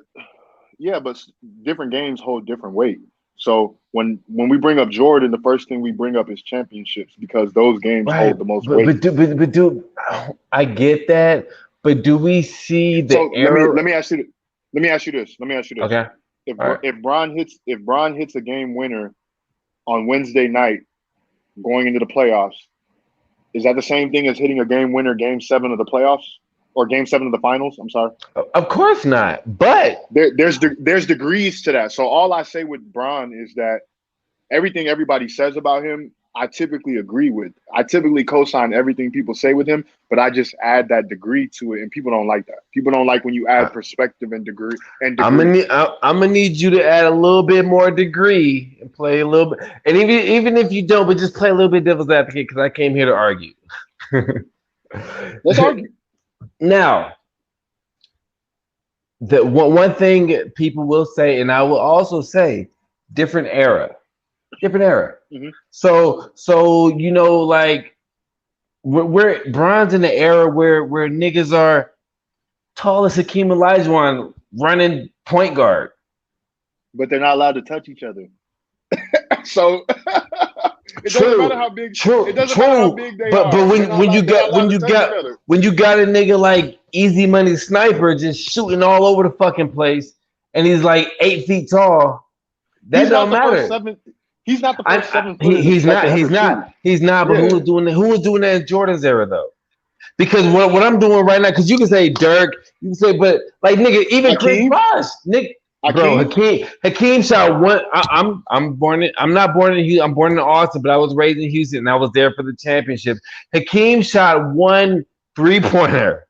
different games hold different weight. So when we bring up Jordan, the first thing we bring up is championships because those games hold the most weight. But do I get that? But do we see the error? Let me ask you this. Okay. If Bron hits a game winner on Wednesday night going into the playoffs, is that the same thing as hitting a game winner game 7 of the playoffs or game 7 of the finals? I'm sorry. Of course not. But there's degrees to that. So all I say with Bron is that everything everybody says about him, I typically agree with. I typically co-sign everything people say with him, but I just add that degree to it, and people don't like that. People don't like when you add perspective and degree. I'm gonna need you to add a little bit more degree and play a little bit. And even if you don't, but just play a little bit devil's advocate because I came here to argue. Let's argue. Now, the one thing people will say, and I will also say, different era. Mm-hmm. So like we're Bron's in the era where niggas are tall as Hakeem Olajuwon running point guard, but they're not allowed to touch each other. So it doesn't matter how big. It doesn't matter how big they are. But when you got a nigga like Easy Money Sniper just shooting all over the fucking place, and he's like 8 feet tall, that don't matter. He's not the first 7 foot. He's not. But who was doing that in Jordan's era though? Because what I'm doing right now, because you can say Dirk, you can say, but like nigga, even Chris Bosh, nigga, bro, Hakeem shot one. I'm not born in Houston. I'm born in Austin, but I was raised in Houston and I was there for the championship. Hakeem shot 1 3-pointer.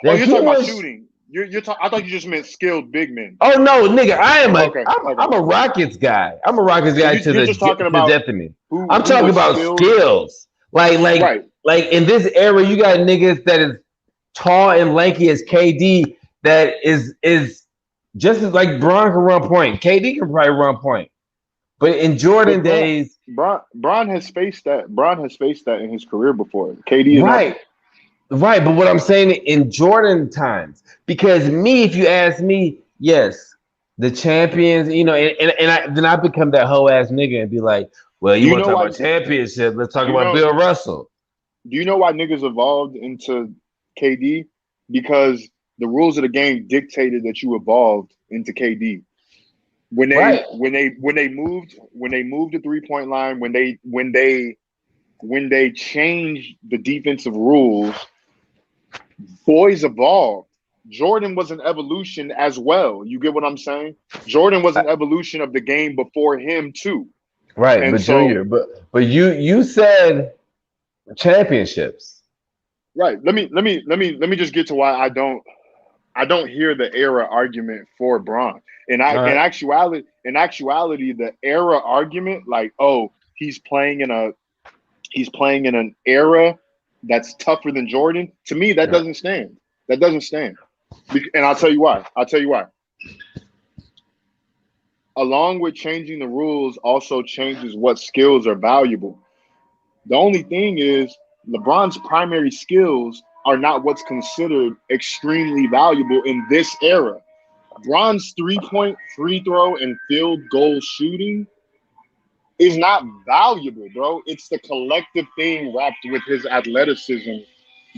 Oh, you're talking about shooting. I thought you just meant skilled big men. Oh no, nigga! I'm a Rockets guy. I'm a Rockets guy to the death of me. I'm talking about skills. Like in this era, you got niggas that is tall and lanky as KD. That is just as like Bron can run point. KD can probably run point. But in Jordan days, Bron has faced that. Bron has faced that in his career before. KD is Right, but what I'm saying in Jordan times, because if you ask me, yes, the champions, and then I become that hoe ass nigga and be like, well, you want to talk about championship? Let's talk about Bill Russell. Do you know why niggas evolved into KD? Because the rules of the game dictated that you evolved into KD. When they moved the 3-point line, when they changed the defensive rules, boys evolved. Jordan was an evolution as well. You get what I'm saying? Jordan was an evolution of the game before him too. Right, and but Junior, but you said championships. Right. Let me just get to why I don't hear the era argument for Bron. In actuality, the era argument, like, oh, he's playing in an era that's tougher than Jordan. To me, that doesn't stand. That doesn't stand. And I'll tell you why. Along with changing the rules also changes what skills are valuable. The only thing is LeBron's primary skills are not what's considered extremely valuable in this era. Bron's 3-point free throw and field goal shooting is not valuable, bro. It's the collective thing wrapped with his athleticism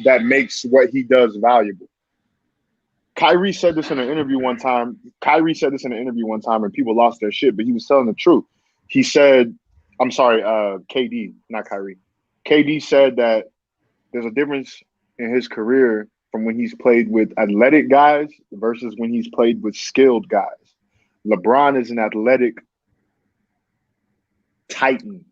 that makes what he does valuable. Kyrie said this in an interview one time. And people lost their shit, but he was telling the truth. He said, I'm sorry, KD, not Kyrie. KD said that there's a difference in his career from when he's played with athletic guys versus when he's played with skilled guys. LeBron is an athletic titan,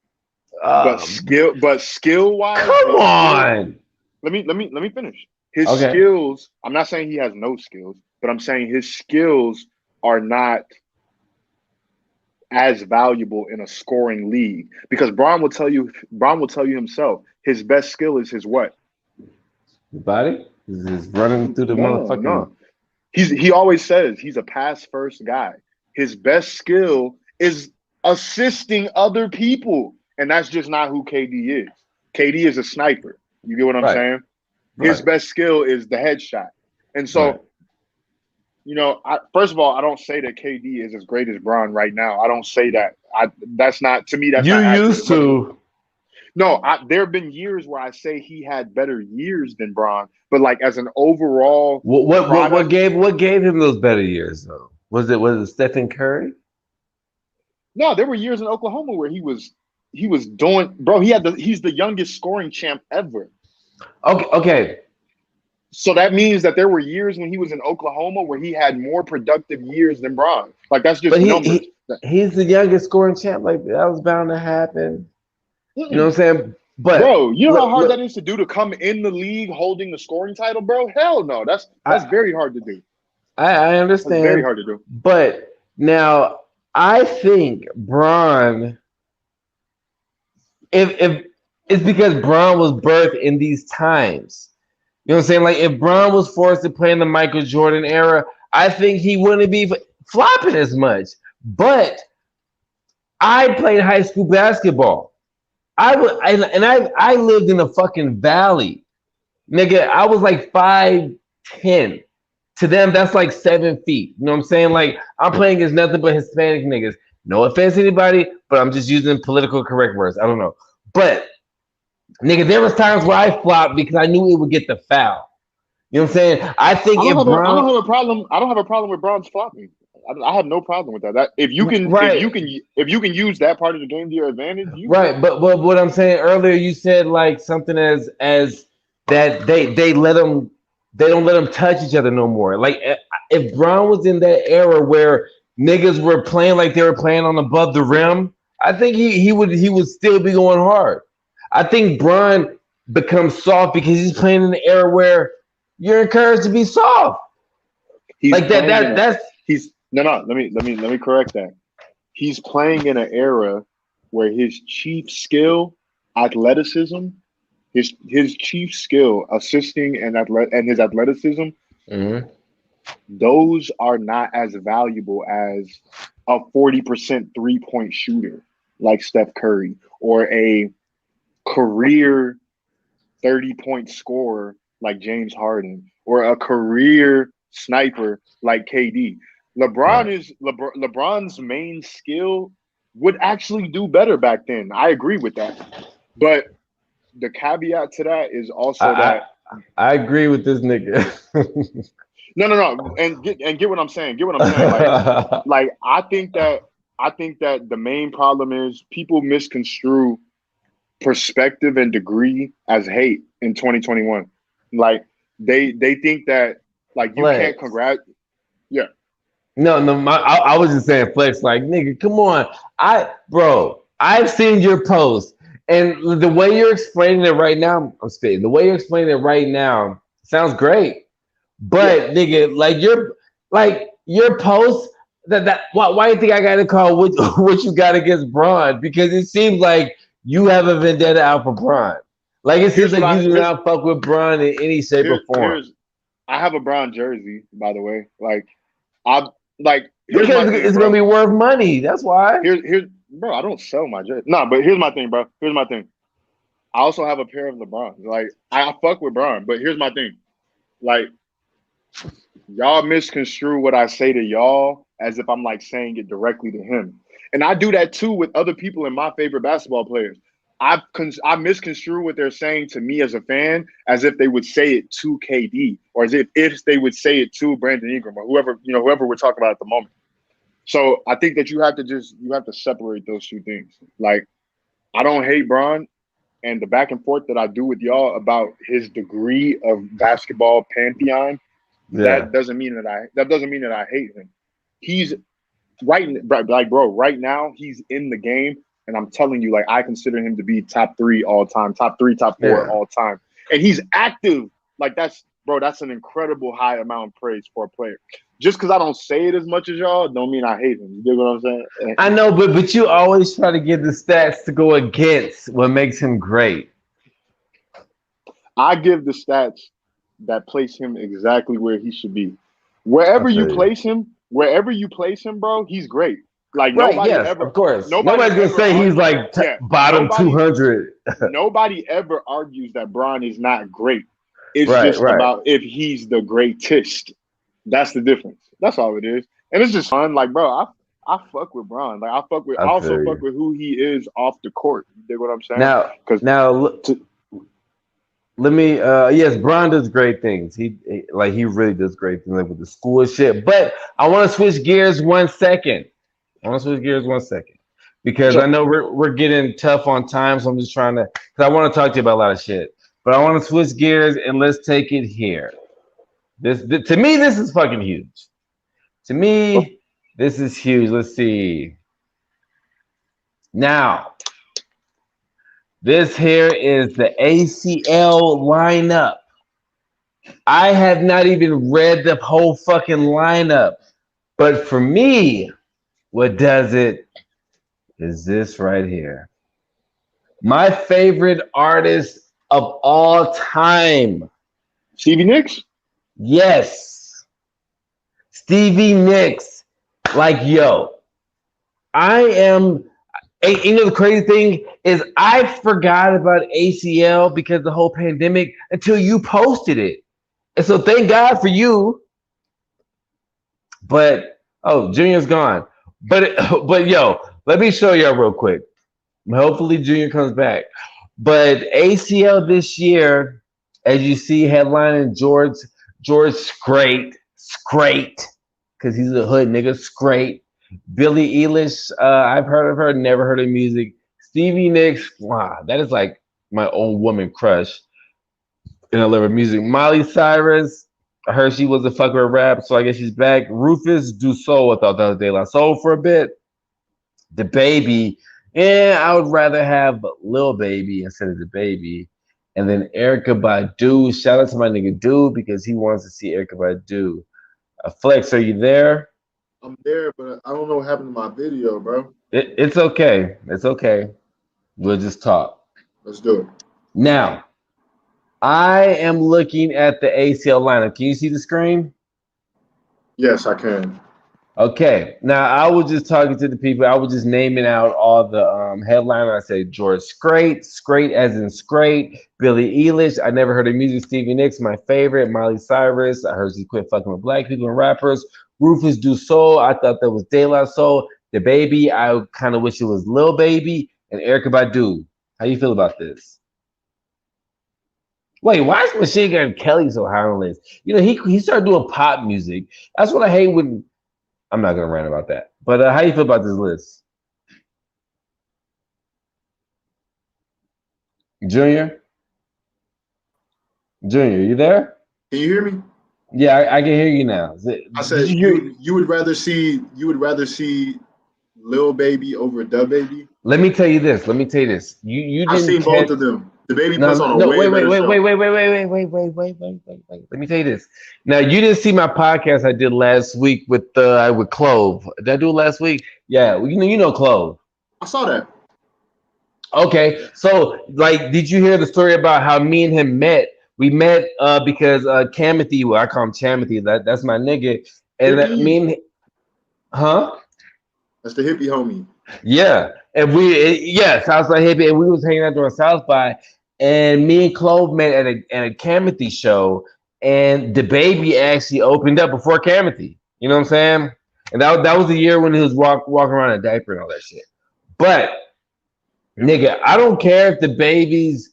but skill wise, come on. Let me finish. His skills. I'm not saying he has no skills, but I'm saying his skills are not as valuable in a scoring league because Bron will tell you himself his best skill is his what? His body is running through the motherfucking. No. He always says he's a pass first guy. His best skill is assisting other people, and that's just not who KD is. KD is a sniper. You get what I'm saying? His best skill is the headshot, and so. You know, first of all, I don't say that KD is as great as Bron right now. I don't say that. That's not to me. That's you not used to. No, there have been years where I say he had better years than Bron, but like as an overall, what gave him those better years though? Was it Stephen Curry? No, there were years in Oklahoma where he was doing, bro. He's the youngest scoring champ ever. Okay. So that means that there were years when he was in Oklahoma where he had more productive years than Bron. Like that's just numbers. He's the youngest scoring champ. Like that was bound to happen. You know what I'm saying? But bro, you know how hard that is to do to come in the league holding the scoring title, bro? Hell no. That's very hard to do. I understand. That's very hard to do. But now I think Bron, if it's because Bron was birthed in these times. You know what I'm saying? Like if Bron was forced to play in the Michael Jordan era, I think he wouldn't be flopping as much. But I played high school basketball. I lived in a fucking valley. Nigga, I was like 5'10". To them, that's like 7 feet. You know what I'm saying? Like I'm playing against nothing but Hispanic niggas. No offense to anybody, but I'm just using political correct words. I don't know. But nigga, there was times where I flopped because I knew it would get the foul. You know what I'm saying? I think I don't have a problem. I don't have a problem with Bron's flopping. I have no problem with that. If you can use that part of the game to your advantage, But what I'm saying earlier, you said like something as that they don't let them touch each other no more. Like if Bron was in that era where niggas were playing like they were playing on above the rim, I think he would still be going hard. I think Bron becomes soft because he's playing in an era where you're encouraged to be soft. Let me correct that. He's playing in an era where his chief skill, athleticism, his chief skill, assisting and his athleticism, those are not as valuable as a 40% 3-point shooter like Steph Curry or a career 30-point scorer like James Harden or a career sniper like KD. LeBron's main skill would actually do better back then. I agree with that. But the caveat to that is also I agree with this nigga. No. And get what I'm saying. Like I think that the main problem is people misconstrue perspective and degree as hate in 2021. Like they think that like you can't congratulate. Yeah. No, I was just saying flex. Like nigga, come on. I've seen your post, and the way you're explaining it right now, I'm spitting. The way you're explaining it right now sounds great, but nigga, your post why do you think I got to call what you got against Bron? Because it seems like you have a vendetta out for Bron. Like it seems like you do not fuck with Bron in any shape or form. I have a Bron jersey, by the way. It's gonna be worth money. That's why. Here's bro. I don't sell my jersey. No, but here's my thing, bro. Here's my thing. I also have a pair of LeBrons. Like I fuck with Bron, but here's my thing. Like Y'all misconstrue what I say to y'all as if I'm like saying it directly to him. And I do that too with other people in my favorite basketball players. I misconstrue what they're saying to me as a fan as if they would say it to KD or as if they would say it to Brandon Ingram or whoever we're talking about at the moment. So I think that you have to separate those two things. Like, I don't hate Bron, and the back and forth that I do with y'all about his degree of basketball pantheon, that doesn't mean that I hate him. He's right now he's in the game, and I'm telling you, like, I consider him to be top 3 all time, top 3, top 4 all time, and he's active. Like, that's an incredible high amount of praise for a player. Just because I don't say it as much as y'all, don't mean I hate him. You get what I'm saying? I know, but you always try to give the stats to go against what makes him great. I give the stats that place him exactly where he should be. Wherever you place him, bro, he's great. Like, right, nobody yes, ever. Of course, Nobody's gonna say he's like bottom 200. Nobody ever argues that Bron is not great. It's right, just about if he's the greatest. That's the difference. That's all it is. And it's just fun. Like, bro, I fuck with Bron. Like, I also fuck with who he is off the court. You dig what I'm saying? Let me yes, Bron does great things. He really does great things, like with the school shit. But I want to switch gears 1 second. Because I know we're getting tough on time, so I'm just trying to, because I want to talk to you about a lot of shit. But I want to switch gears and let's take it here. This to me, this is fucking huge. To me, this is huge. Let's see. Now, this here is the ACL lineup. I have not even read the whole fucking lineup. But for me, what does it is this right here. My favorite artist of all time. Stevie Nicks? Yes. Stevie Nicks. Like, yo, I am. And, you know, the crazy thing is I forgot about ACL because of the whole pandemic until you posted it. And so thank God for you. But, Junior's gone. But yo, let me show y'all real quick. Hopefully Junior comes back. But ACL this year, as you see, headlining George Scrate, because he's a hood nigga, Scrate. Billie Eilish, I've heard of her, never heard of music. Stevie Nicks, wow, that is like my own woman crush. And I love her music. Miley Cyrus, I heard she was a fucker of rap, so I guess she's back. Rufus Du Sol, I thought that was De La Soul for a bit. The Baby, I would rather have Lil Baby instead of The Baby. And then Erykah Badu, shout out to my nigga Dude because he wants to see Erykah Badu. Flex, are you there? I'm there, but I don't know what happened to my video, bro. It's okay. It's okay. We'll just talk. Let's do it. Now, I am looking at the ACL lineup. Can you see the screen? Yes, I can. Okay. Now, I was just talking to the people. I was just naming out all the headliners. I said George Scrate as in Scrate. Billie Eilish. I never heard of music. Stevie Nicks, my favorite. Miley Cyrus. I heard she quit fucking with black people and rappers. Rufus Du Sol, I thought that was De La Soul. The Baby, I kind of wish it was Lil Baby. And Erykah Badu. How you feel about this? Wait, why is Machine Gun Kelly so high on the list? You know, he started doing pop music. That's what I hate when... I'm not going to rant about that. But how you feel about this list? Junior, you there? Can you hear me? Yeah, I can hear you now. I said you would rather see Lil Baby over Da Baby. Let me tell you this. You didn't. I've seen both of them. The Baby puts on a wait. Wait. Let me tell you this. Now you didn't see my podcast I did last week with Clove. Did I do it last week? Yeah, you know Clove. I saw that. Okay, so like, did you hear the story about how me and him met? We met because Kamothy, well, I call him Chamothy. That's my nigga, and That's the hippie homie. Yeah, and Southside hippie, and we was hanging out during South by, and me and Clove met at a Kamothy show, and the baby actually opened up before Kamothy. You know what I'm saying? And that was the year when he was walking around in a diaper and all that shit. But nigga, I don't care if the baby's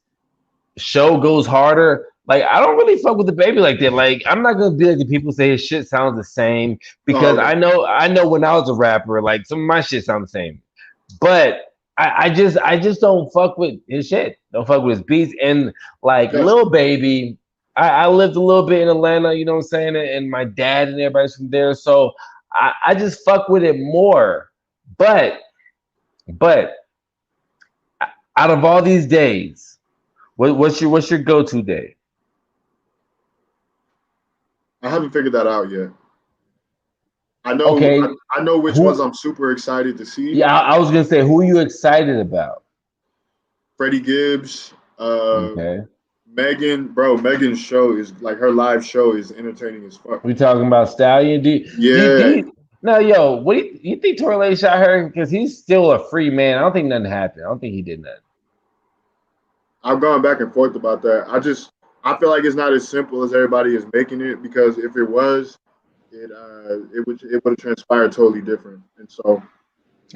show goes harder. Like, I don't really fuck with the baby like that. Like, I'm not gonna be like the people say his shit sounds the same because I know when I was a rapper, like some of my shit sounds the same. But I just don't fuck with his shit. Don't fuck with his beats. And like Lil Baby, I lived a little bit in Atlanta, you know what I'm saying? And my dad and everybody's from there. So I just fuck with it more. But out of all these days, what's your go-to day? I haven't figured that out yet. I know. Okay. I know which ones I'm super excited to see. Yeah, I was gonna say, who are you excited about? Freddie Gibbs, Okay. Megan, bro. Megan's show is like her live show is entertaining as fuck. We talking about Stallion? Now, yo, what do you think Tory Lanez shot her? Because he's still a free man. I don't think nothing happened. I don't think he did nothing. I've gone back and forth about that. I feel like it's not as simple as everybody is making it, because if it was, it would have transpired totally different. And so,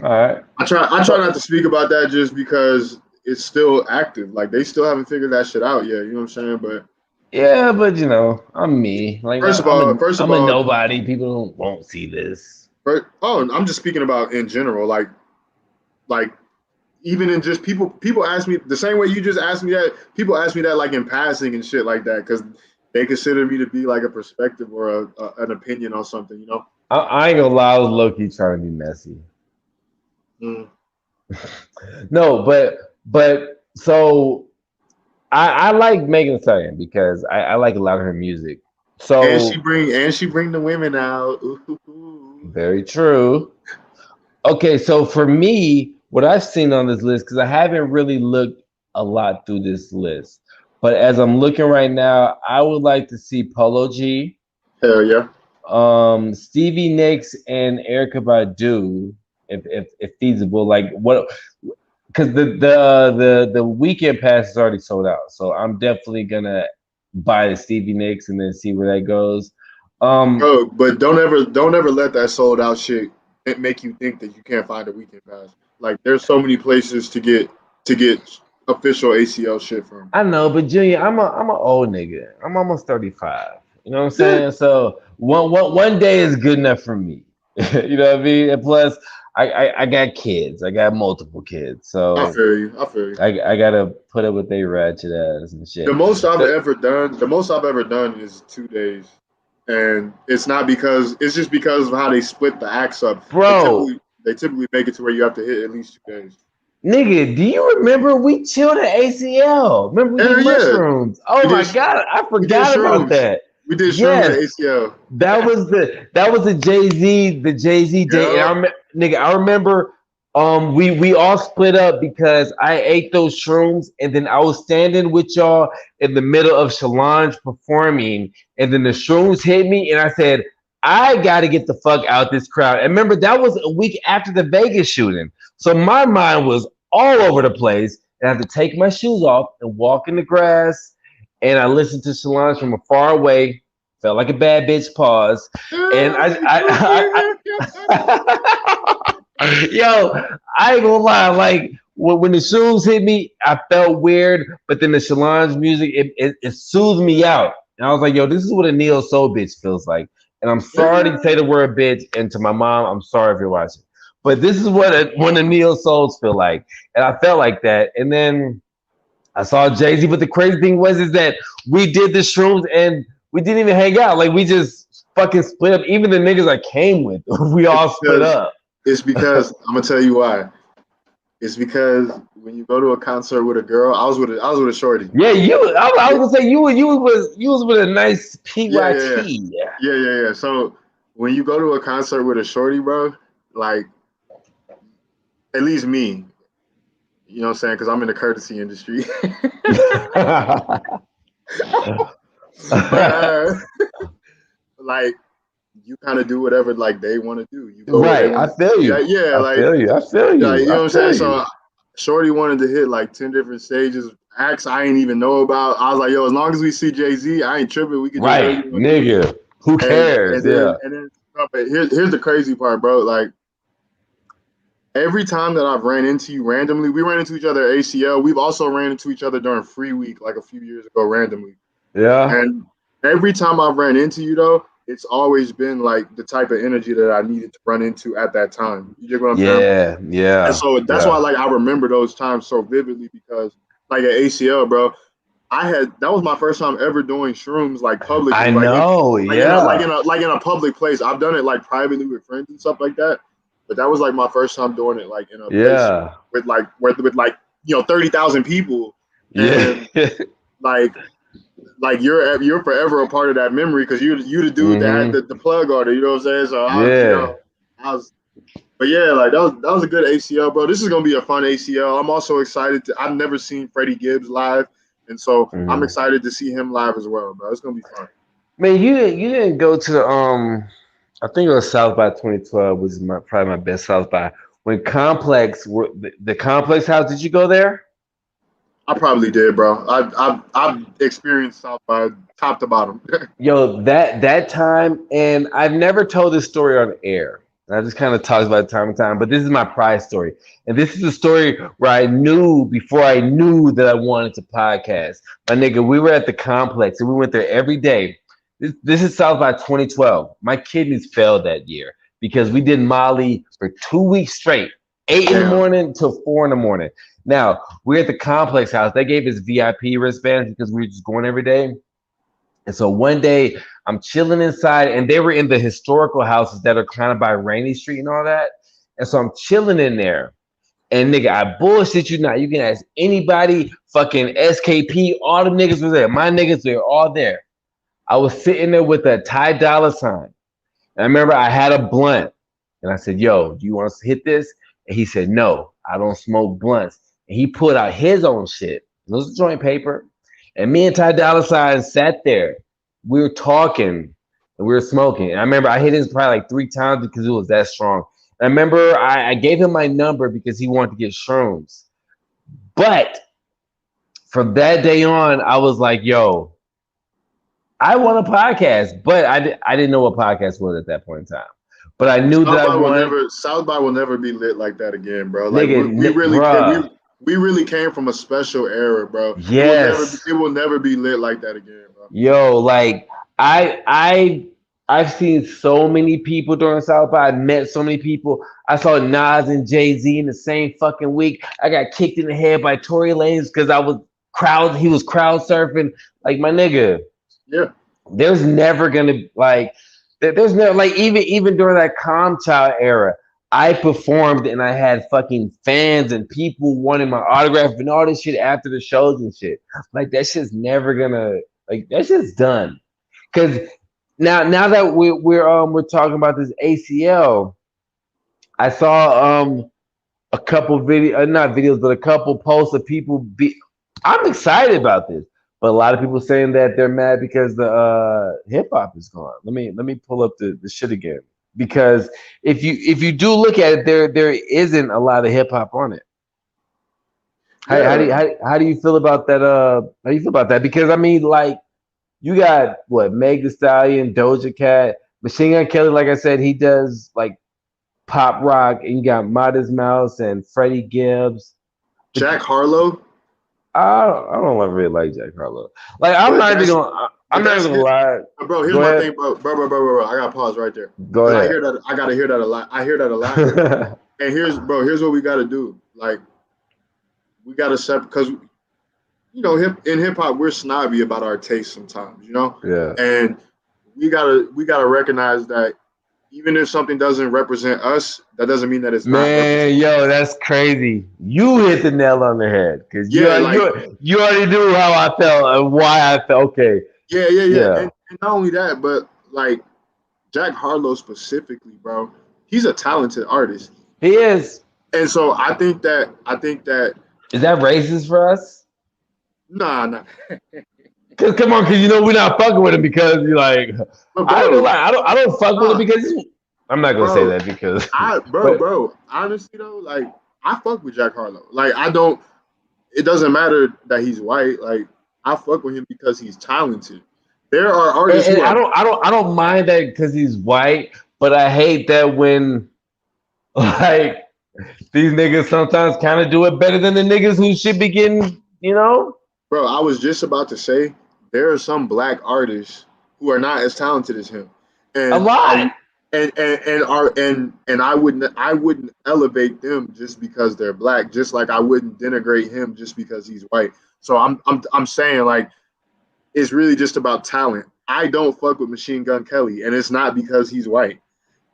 all right, I try not to speak about that just because it's still active. Like, they still haven't figured that shit out yet. You know what I'm saying? But yeah, but you know, I'm me. Like, first of all, I'm a nobody. People won't see this. I'm just speaking about in general. Like even in just people ask me the same way you just asked me that. People ask me that like in passing and shit like that because they consider me to be like a perspective or an opinion on something. You know. I ain't gonna lie, I was low-key trying to be messy. No, but so I like Megan Thee Stallion because I like a lot of her music. So and she bring the women out. Ooh. Very true. Okay, so for me, what I've seen on this list, because I haven't really looked a lot through this list, but as I'm looking right now, I would like to see Polo G. Hell yeah. Stevie Nicks and Erykah Badu, if feasible. Like what? Because the weekend pass is already sold out, so I'm definitely gonna buy the Stevie Nicks and then see where that goes. Bro, but don't ever let that sold out shit make you think that you can't find a weekend pass. Like, there's so many places to get official ACL shit from. I know, but Junior, I'm a old nigga. I'm almost 35. You know what I'm saying? So one day is good enough for me. You know what I mean? And plus, I got kids. I got multiple kids. So I feel you. I gotta put up with they ratchet ass and shit. The most I've ever done is 2 days. And it's just because of how they split the acts up. Bro. They typically make it to where you have to hit at least 2 days. Nigga, do you remember we chilled at ACL? Remember we did mushrooms? Oh my god, I forgot about that. We did shrooms at ACL. That was the Jay-Z day. And I remember we all split up because I ate those shrooms and then I was standing with y'all in the middle of Solange performing, and then the shrooms hit me and I said, I gotta get the fuck out this crowd. And remember, that was a week after the Vegas shooting. So my mind was all over the place. And I had to take my shoes off and walk in the grass. And I listened to Solange from afar away. Felt like a bad bitch pause. And yo, I ain't gonna lie. Like when the shoes hit me, I felt weird. But then the Solange music, it soothed me out. And I was like, yo, this is what a neo soul bitch feels like. And I'm sorry to say the word bitch, and to my mom, I'm sorry if you're watching. But this is what when the neo souls feel like. And I felt like that. And then I saw Jay-Z. But the crazy thing is that we did the shrooms and we didn't even hang out. Like, we just fucking split up. Even the niggas I came with, we all split up. It's because I'm gonna tell you why. It's because when you go to a concert with a girl, I was with a shorty. Yeah, I was gonna say you was with a nice PYT. Yeah. So when you go to a concert with a shorty, bro, like, at least me, you know what I'm saying? Because I'm in the courtesy industry. Like, you kind of do whatever like they want to do. You go right. I feel you. Yeah, I feel you. Like, you know what I'm saying? So shorty wanted to hit like 10 different stages acts I ain't even know about. I was like, yo, as long as we see Jay-Z, I ain't tripping. We could do Right, nigga. Who cares? And then but here's the crazy part, bro. Like every time that I've ran into you randomly, we ran into each other at ACL. We've also ran into each other during Free Week, like a few years ago, randomly. Yeah. And every time I've ran into you, though, it's always been like the type of energy that I needed to run into at that time. You get what I'm saying? Yeah. And so that's why, like, I remember those times so vividly because, like, at ACL, bro, that was my first time ever doing shrooms like publicly. I know, in a public place. I've done it like privately with friends and stuff like that, but that was like my first time doing it like in a place with like 30,000 people. And like you're forever a part of that memory because you're the dude that had the plug order. You know what I'm saying? So I was. But yeah, like that was a good ACL, bro. This is gonna be a fun ACL. I'm also excited I've never seen Freddie Gibbs live, and so I'm excited to see him live as well, bro. It's gonna be fun. Man, you didn't go to the I think it was South by 2012 was probably my best South by. When Complex the Complex House, did you go there? I probably did, bro. I've experienced South by top to bottom. Yo, that time, and I've never told this story on air. I just kind of talked about it time and time, but this is my pride story. And this is a story where I knew before I knew that I wanted to podcast. My nigga, we were at the complex and we went there every day. This is South by 2012. My kidneys failed that year because we did Molly for 2 weeks straight, 8 in the morning till 4 in the morning. Now, we're at the complex house. They gave us VIP wristbands because we were just going every day. And so one day I'm chilling inside, and they were in the historical houses that are kind of by Rainy Street and all that. And so I'm chilling in there. And nigga, I bullshit you not. You can ask anybody, fucking SKP, all the niggas were there. My niggas were all there. I was sitting there with a Ty Dolla $ign. And I remember I had a blunt. And I said, yo, do you want us to hit this? And he said, no, I don't smoke blunts. And he pulled out his own shit. It was joint paper. And me and Ty Dolla $ign sat there. We were talking and we were smoking. And I remember I hit his probably like 3 times because it was that strong. And I remember I gave him my number because he wanted to get shrooms. But from that day on, I was like, yo, I want a podcast. But I didn't know what podcast was at that point in time. But I knew South by will never be lit like that again, bro. Like we really came from a special era, bro. Yes. It will never be lit like that again, bro. Yo, like I've seen so many people during South by. I met so many people. I saw Nas and Jay-Z in the same fucking week. I got kicked in the head by Tory Lanez because he was crowd surfing. Like, my nigga. Yeah. There's never gonna there's never like even during that Calm Child era. I performed and I had fucking fans and people wanting my autograph and all this shit after the shows and shit. Like, that shit's never gonna, like, that shit's done. Cause now that we're talking about this ACL, I saw a couple not videos, but a couple posts of people I'm excited about this. But a lot of people saying that they're mad because the hip hop is gone. Let me pull up the shit again. Because if you do look at it, there isn't a lot of hip hop on it. How do you feel about that? How do you feel about that? Because I mean, like, you got what, Meg Thee Stallion, Doja Cat, Machine Gun Kelly. Like I said, he does like pop rock, and you got Modest Mouse and Freddie Gibbs, Jack Harlow. I don't really like Jack Harlow. Like, I'm not even gonna lie. Bro, here's my thing, bro. I gotta pause right there. Go ahead. I gotta hear that a lot. I hear that a lot. And here's what we gotta do. Like, we gotta separate, because in hip hop we're snobby about our taste sometimes, Yeah. And we gotta recognize that even if something doesn't represent us, that doesn't mean that it's not. Man, yo, that's crazy. You hit the nail on the head, because you already knew how I felt and why I felt. Okay. Yeah. And not only that, but like Jack Harlow specifically, bro, he's a talented artist. He is. And so I think that is that racist for us? Nah. Cause come on, because we're not fucking with him because you're like, I don't fuck with him because I'm not gonna say that because bro. Honestly though, like, I fuck with Jack Harlow. Like, I don't. it doesn't matter that he's white. Like I fuck with him because he's talented. There are artists And who are I don't mind that because he's white, but I hate that when like these niggas sometimes kind of do it better than the niggas who should be getting, you know, bro. I was just about to say there are some black artists who are not as talented as him, a and lot. are and I wouldn't elevate them just because they're black, just like I wouldn't denigrate him just because he's white. So I'm saying like it's really just about talent. I don't fuck with Machine Gun Kelly, and it's not because he's white.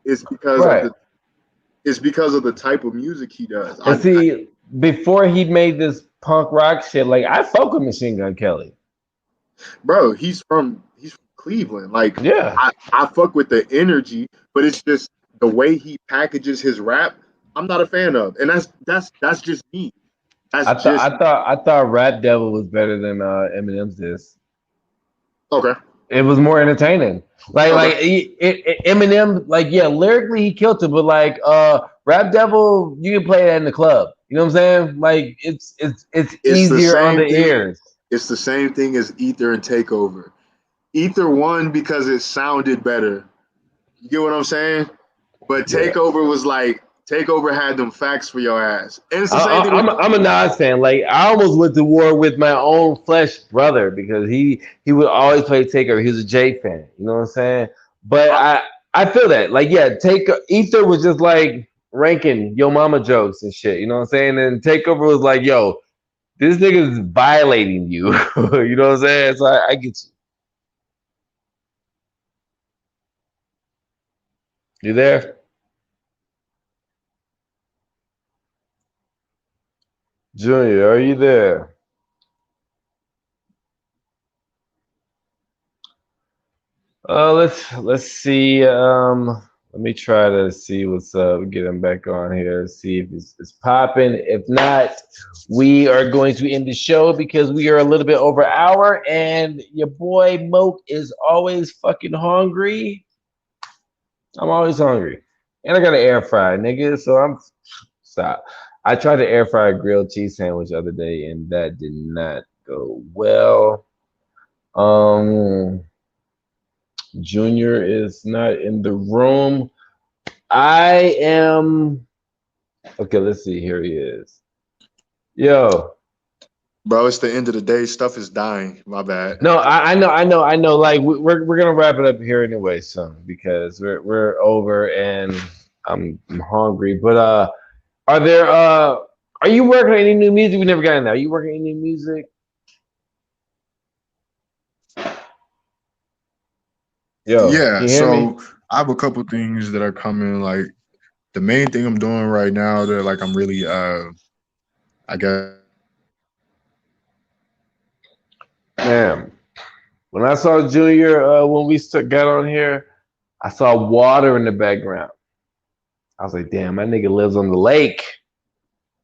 It's because of Right. the type of music he does. And see, before he made this punk rock shit, like I fuck with Machine Gun Kelly. Bro, he's from Cleveland. Like Yeah. I fuck with the energy, but it's just the way he packages his rap. I'm not a fan of, and that's just me. That's just I thought Rap Devil was better than Eminem's this. okay. It was more entertaining. Okay. Eminem, like yeah, lyrically he killed it, but like Rap Devil, you can play that in the club. You know what I'm saying? Like it's It's the easier on same the thing. ears. It's the same thing as Ether and Takeover. Ether won because it sounded better. You get what I'm saying? But Yeah. Takeover had them facts for your ass, and it's the same thing. I'm a Nas fan. Like I almost went to war with my own flesh brother because he would always play Takeover. He was a J fan. You know what I'm saying? But I feel that. Like yeah, Ether was just like ranking Yo Mama jokes and shit. You know what I'm saying? And Takeover was like, yo, this nigga is violating you. You know what I'm saying? So I get you. You there? Junior, are you there? Let's see. Let me try to see what's up. Get him back on here. See if it's popping. If not, we are going to end the show because we are a little bit over hour, and your boy Moke is always fucking hungry. I'm always hungry, and I got an air fry, nigga. So I'm stop. I tried to air fry a grilled cheese sandwich the other day, and that did not go well. Um. Junior is not in the room. I am okay. Let's see. Here he is. Yo, Bro, it's the end of the day. Stuff is dying. My bad. no, I know. Like we're gonna wrap it up here anyway, son, because we're over and I'm hungry. But are there are you working on any new music? We never got in there. Are you working on any new music? Yo, can Yeah, you hear me? so I have a couple things that are coming. Like the main thing I'm doing right now that like I'm really I guess Damn. When I saw Junior when we got on here, I saw water in the background. I was like, damn, my nigga lives on the lake.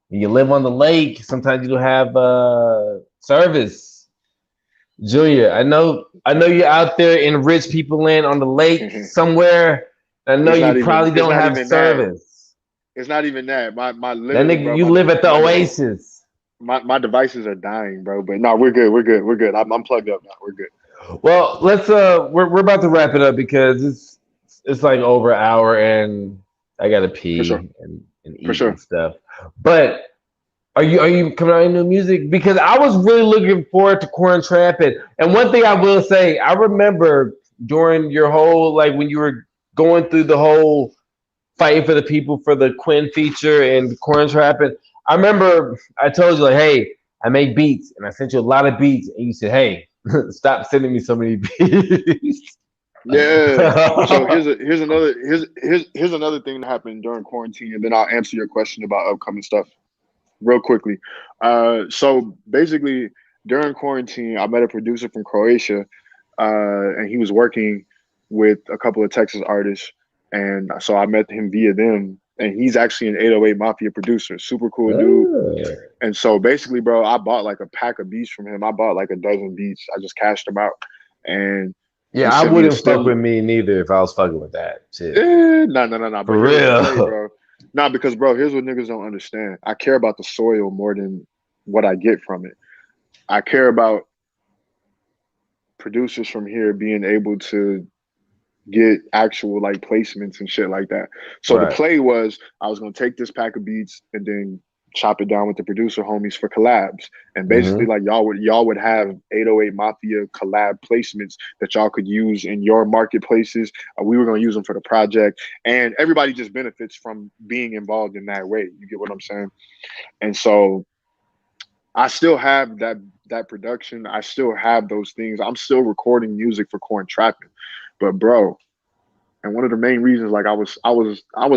When you live on the lake, sometimes you don't have service. Junior, I know you're out there in rich people land on the lake somewhere. I know you probably don't have service. it's not even that. My That literally, nigga, bro, you live at the Oasis. my devices are dying, bro. But no, we're good. We're good. We're good. I'm plugged up now. We're good. Well, let's we're about to wrap it up because it's like over an hour and I gotta pee For sure. and For eat sure. and stuff. But are you coming out with new music? Because I was really looking forward to Corn Trampin'. And one thing I will say, I remember during your whole like when you were going through the whole fighting for the people for the Quinn feature and Corn Trappin'. I remember I told you like, hey, I make beats and I sent you a lot of beats and you said, hey, stop sending me so many beats. Yeah. So here's another thing that happened during quarantine, and then I'll answer your question about upcoming stuff real quickly. So basically during quarantine, I met a producer from Croatia, and he was working with a couple of Texas artists, and so I met him via them. And he's actually an 808 Mafia producer, super cool dude. And so basically, bro, I bought like a pack of beats from him. I bought like a dozen beats. I just cashed them out, and he Yeah, I sent me a wouldn't fuck still. with me neither if I was fucking with that shit. No. For But here's what I'm telling you, real. bro. Nah, because bro, here's what niggas don't understand. I care about the soil more than what I get from it. I care about producers from here being able to get actual like placements and shit like that. So the Right. play was I was gonna take this pack of beats and then chop it down with the producer homies for collabs. And basically like y'all would have 808 Mafia collab placements that y'all could use in your marketplaces. We were gonna use them for the project, and everybody just benefits from being involved in that way. You get what I'm saying? And so I still have that production. I still have those things. I'm still recording music for Corn Trapping. But bro, and one of the main reasons like I was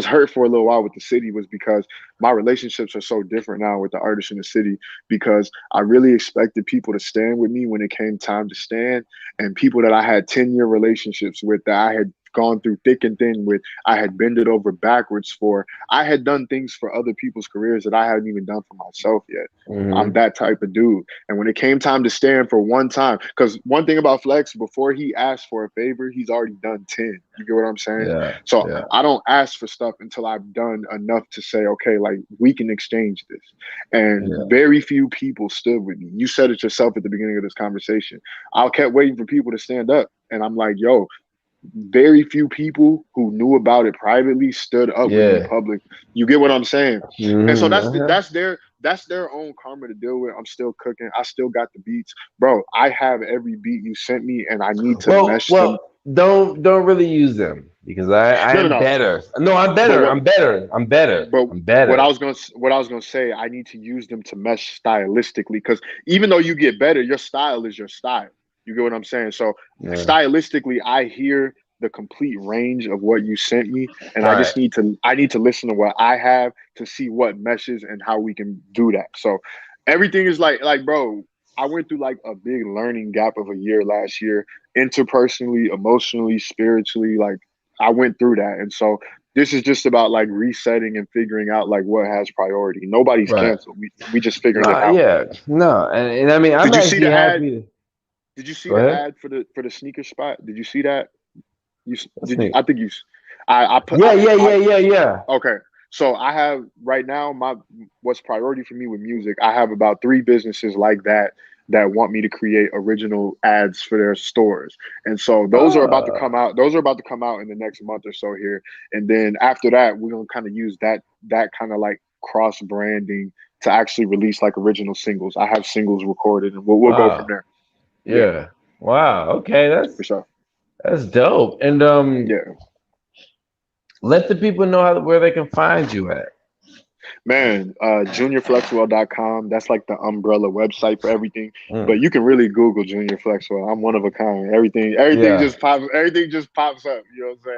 hurt for a little while with the city was because my relationships are so different now with the artists in the city, because I really expected people to stand with me when it came time to stand, and people that I had 10-year relationships with, that I had gone through thick and thin with, I had bended over backwards for. I had done things for other people's careers that I hadn't even done for myself yet. I'm that type of dude. And when it came time to stand for one time, because one thing about Flex, before he asks for a favor, he's already done 10. You get what I'm saying? Yeah. So yeah. I don't ask for stuff until I've done enough to say, okay, like we can exchange this. And very few people stood with me. You said it yourself at the beginning of this conversation. I kept waiting for people to stand up. And I'm like, yo, very few people who knew about it privately stood up with me public. You get what I'm saying? And so that's their own karma to deal with. I'm still cooking. I still got the beats, bro. I have every beat you sent me, and I need to mesh them. Don't really use them, because I'm better. No, I'm better. I'm better. But I'm better. what I was gonna say, I need to use them to mesh stylistically, because even though you get better, your style is your style. You get what I'm saying? So stylistically, I hear the complete range of what you sent me, and I just need to listen to what I have to see what meshes and how we can do that. So everything is like bro, I went through like a big learning gap of a year last year, interpersonally, emotionally, spiritually. Like I went through that, and so this is just about like resetting and figuring out like what has priority. Nobody's canceled. We just figuring it out. Yeah, no, and I mean, I'm actually happy. Did you see the ad for the sneaker spot? Did you see that? I think you. I put. Yeah. Okay, so I have right now what's priority for me with music. I have about 3 businesses like that want me to create original ads for their stores, and so those are about to come out. Those are about to come out in the next month or so here, and then after that, we're gonna kind of use that kind of like cross branding to actually release like original singles. I have singles recorded, and we'll go from there. Yeah. Wow. Okay. That's for sure. That's dope. And let the people know where they can find you at. Man, juniorflexwell.com. That's like the umbrella website for everything. But you can really Google Junior Flexwell. I'm one of a kind. Everything just pops up. You know what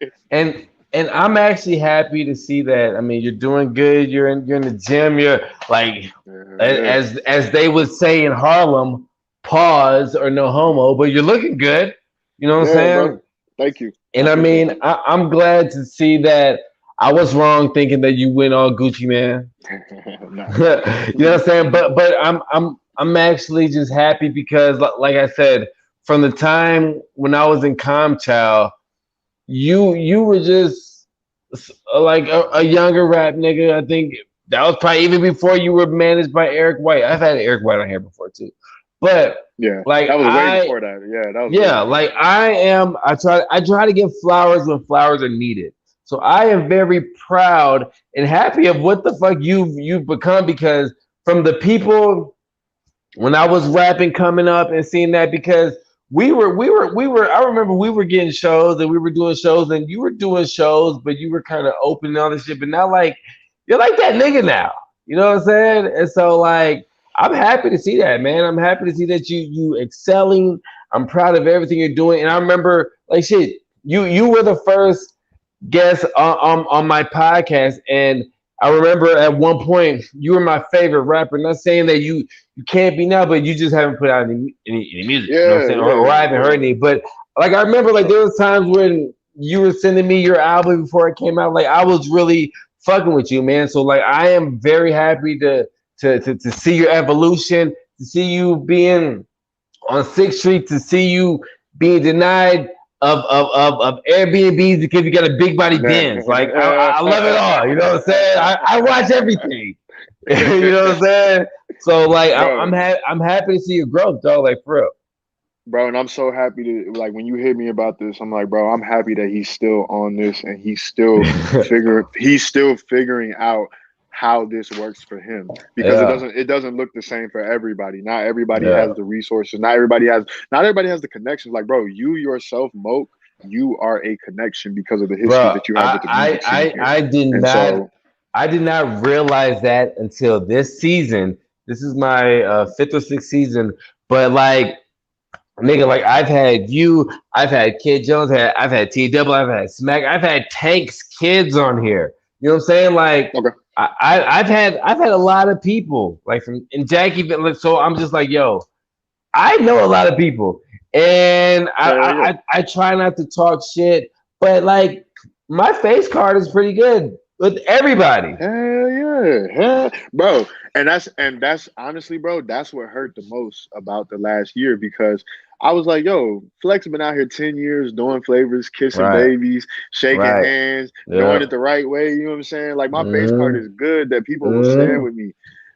I'm saying? And I'm actually happy to see that. I mean, you're doing good. You're in the gym. You're like, as they would say in Harlem, pause or no homo, but you're looking good. You know what I'm saying? Bro. Thank you. And I mean, I'm glad to see that I was wrong thinking that you went all Gucci man. You know what I'm saying? But I'm actually just happy because, like I said, from the time when I was in ComChild, you were just like a younger rap nigga. I think that was probably even before you were managed by Eric White. I've had Eric White on here before too. But like that was way before that. That was like I try to give flowers when flowers are needed. So I am very proud and happy of what the fuck you've become, because from the people when I was rapping coming up and seeing that, because we were I remember we were getting shows and we were doing shows and you were doing shows, but you were kind of open and all this shit. But now like you're like that nigga now. You know what I'm saying? And so like I'm happy to see that, man. I'm happy to see that you excelling. I'm proud of everything you're doing. And I remember, like shit, you were the first guest on my podcast, and I remember at one point you were my favorite rapper. Not saying that you can't be now, but you just haven't put out any music. You know what I'm saying? Or I haven't heard any. But like I remember, like there was times when you were sending me your album before it came out. Like I was really fucking with you, man. So like I am very happy to see your evolution, to see you being on 6th Street, to see you being denied of Airbnbs because you got a big body Benz. Like I love it all. You know what I'm saying? I watch everything. You know what I'm saying? So like, Bro, I'm happy to see your growth, dog. Like for real. bro, and I'm so happy to like when you hit me about this, I'm like, bro, I'm happy that he's still on this and he's still figuring out how this works for him because Yeah, it doesn't look the same for everybody. Not everybody yeah. has the resources. Not everybody has the connections. Like, bro, you yourself, Moke, you are a connection because of the history Bro, that you have with the music scene here. And so I did not realize that until this season. This is my fifth or sixth season, but like nigga, like I've had you, I've had Kid Jones, I've had T Double, I've had Smack, I've had Tank's kids on here. You know what I'm saying? Like okay. I've had a lot of people like from and Jackie. So I'm just like, yo, I know a lot of people, and Hell yeah. I try not to talk shit, but like my face card is pretty good with everybody. Hell yeah, hell, bro, and that's honestly, bro, that's what hurt the most about the last year because I was like, yo, Flex been out here 10 years doing flavors, kissing Right, babies, shaking right, hands, doing yeah, it the right way. You know what I'm saying? Like my face card mm-hmm, is good that people will stand mm-hmm. with me.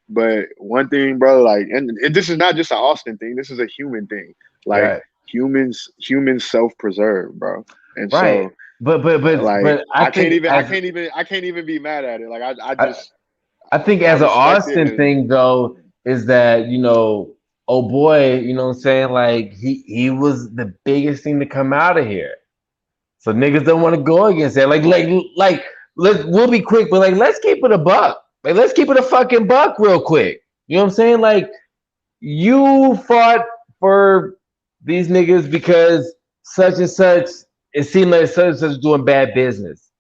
But one thing, bro, like, and this is not just an Austin thing. This is a human thing. Like Right, humans self-preserve, bro, and right. so like But I think I can't even be mad at it. Like I, I think I as an respect it Austin and thing though is that oh boy, you know what I'm saying? Like he was the biggest thing to come out of here. So niggas don't want to go against that. Like we'll be quick, but like let's keep it a buck. Like let's keep it a fucking buck real quick. You know what I'm saying? Like you fought for these niggas because such and such. It seemed like such and such was doing bad business,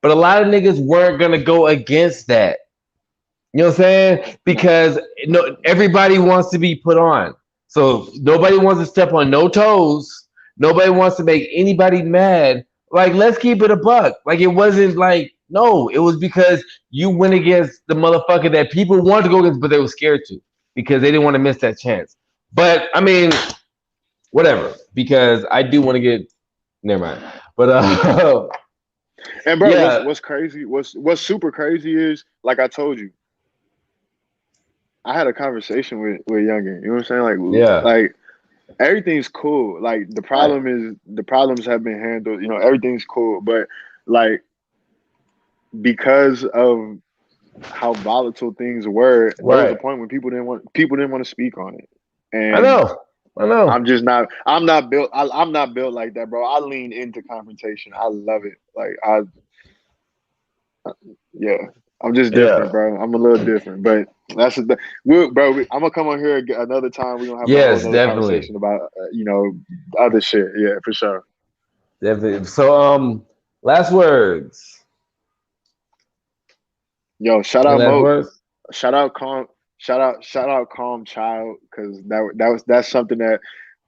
but a lot of niggas weren't gonna go against that. You know what I'm saying? no, Because no, everybody wants to be put on. So nobody wants to step on no toes. Nobody wants to make anybody mad. Like, let's keep it a buck. Like, it wasn't like, no, it was because you went against the motherfucker that people wanted to go against, but they were scared to because they didn't want to miss that chance. But I mean, whatever, because I do want to get, never mind. But and bro, yeah, what's crazy? What's super crazy is like I told you, I had a conversation with Youngin. You know what I'm saying? yeah, Like everything's cool. Like the right, problem is the problems have been handled. You know, everything's cool, but like because of how volatile things were, there was a right. point when people didn't want to speak on it, I and know, I know. I'm not built like that, bro. I lean into confrontation. I love it. Yeah, I'm just different, Yeah. bro. I'm a little different, but I'm gonna come on here another time. We're gonna have a whole Yes, nother definitely. conversation about other shit. Yeah, for sure. Definitely. So last words. Yo, shout Any out last Moke. words? Shout out Calm. Shout out Calm Child because that's something that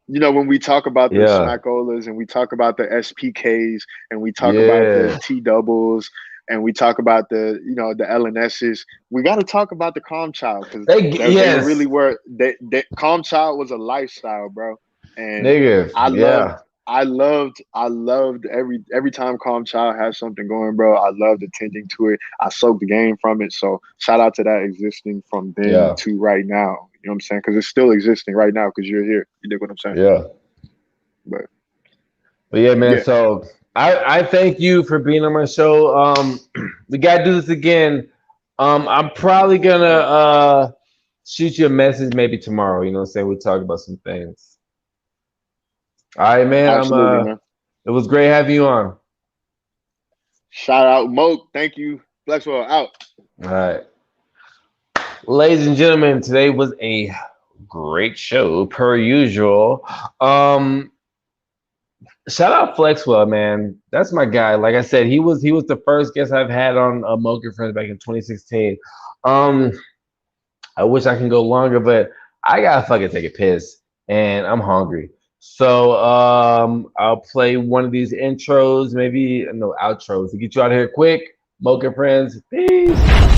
when we talk about the Yeah. Smackolas and we talk about the SPKs and we talk about the Yeah. T doubles and we talk about the LNSs, we got to talk about the Calm Child because they really Yes. were Calm Child was a lifestyle, bro. And Nigga. I loved Yeah. I loved every time Calm Child has something going, bro. I loved attending to it. I soaked the game from it. So shout out to that existing from then Yeah. to right now. You know what I'm saying? Because it's still existing right now because you're here. You dig what I'm saying? Yeah. But But yeah, man. yeah, So I thank you for being on my show. We gotta do this again. I'm probably gonna shoot you a message maybe tomorrow, you know what I'm saying? We talk about some things. All right, man. absolutely, man. It was great having you on. Shout out Moke. Thank you. Flexwell out. All right. Ladies and gentlemen, today was a great show per usual. Shout out Flexwell, man. That's my guy. Like I said, he was the first guest I've had on Moke and Friends back in 2016. Um, I wish I can go longer, but I gotta fucking take a piss and I'm hungry. So I'll play one of these intros, maybe no outros to get you out of here quick. Moke and Friends, peace.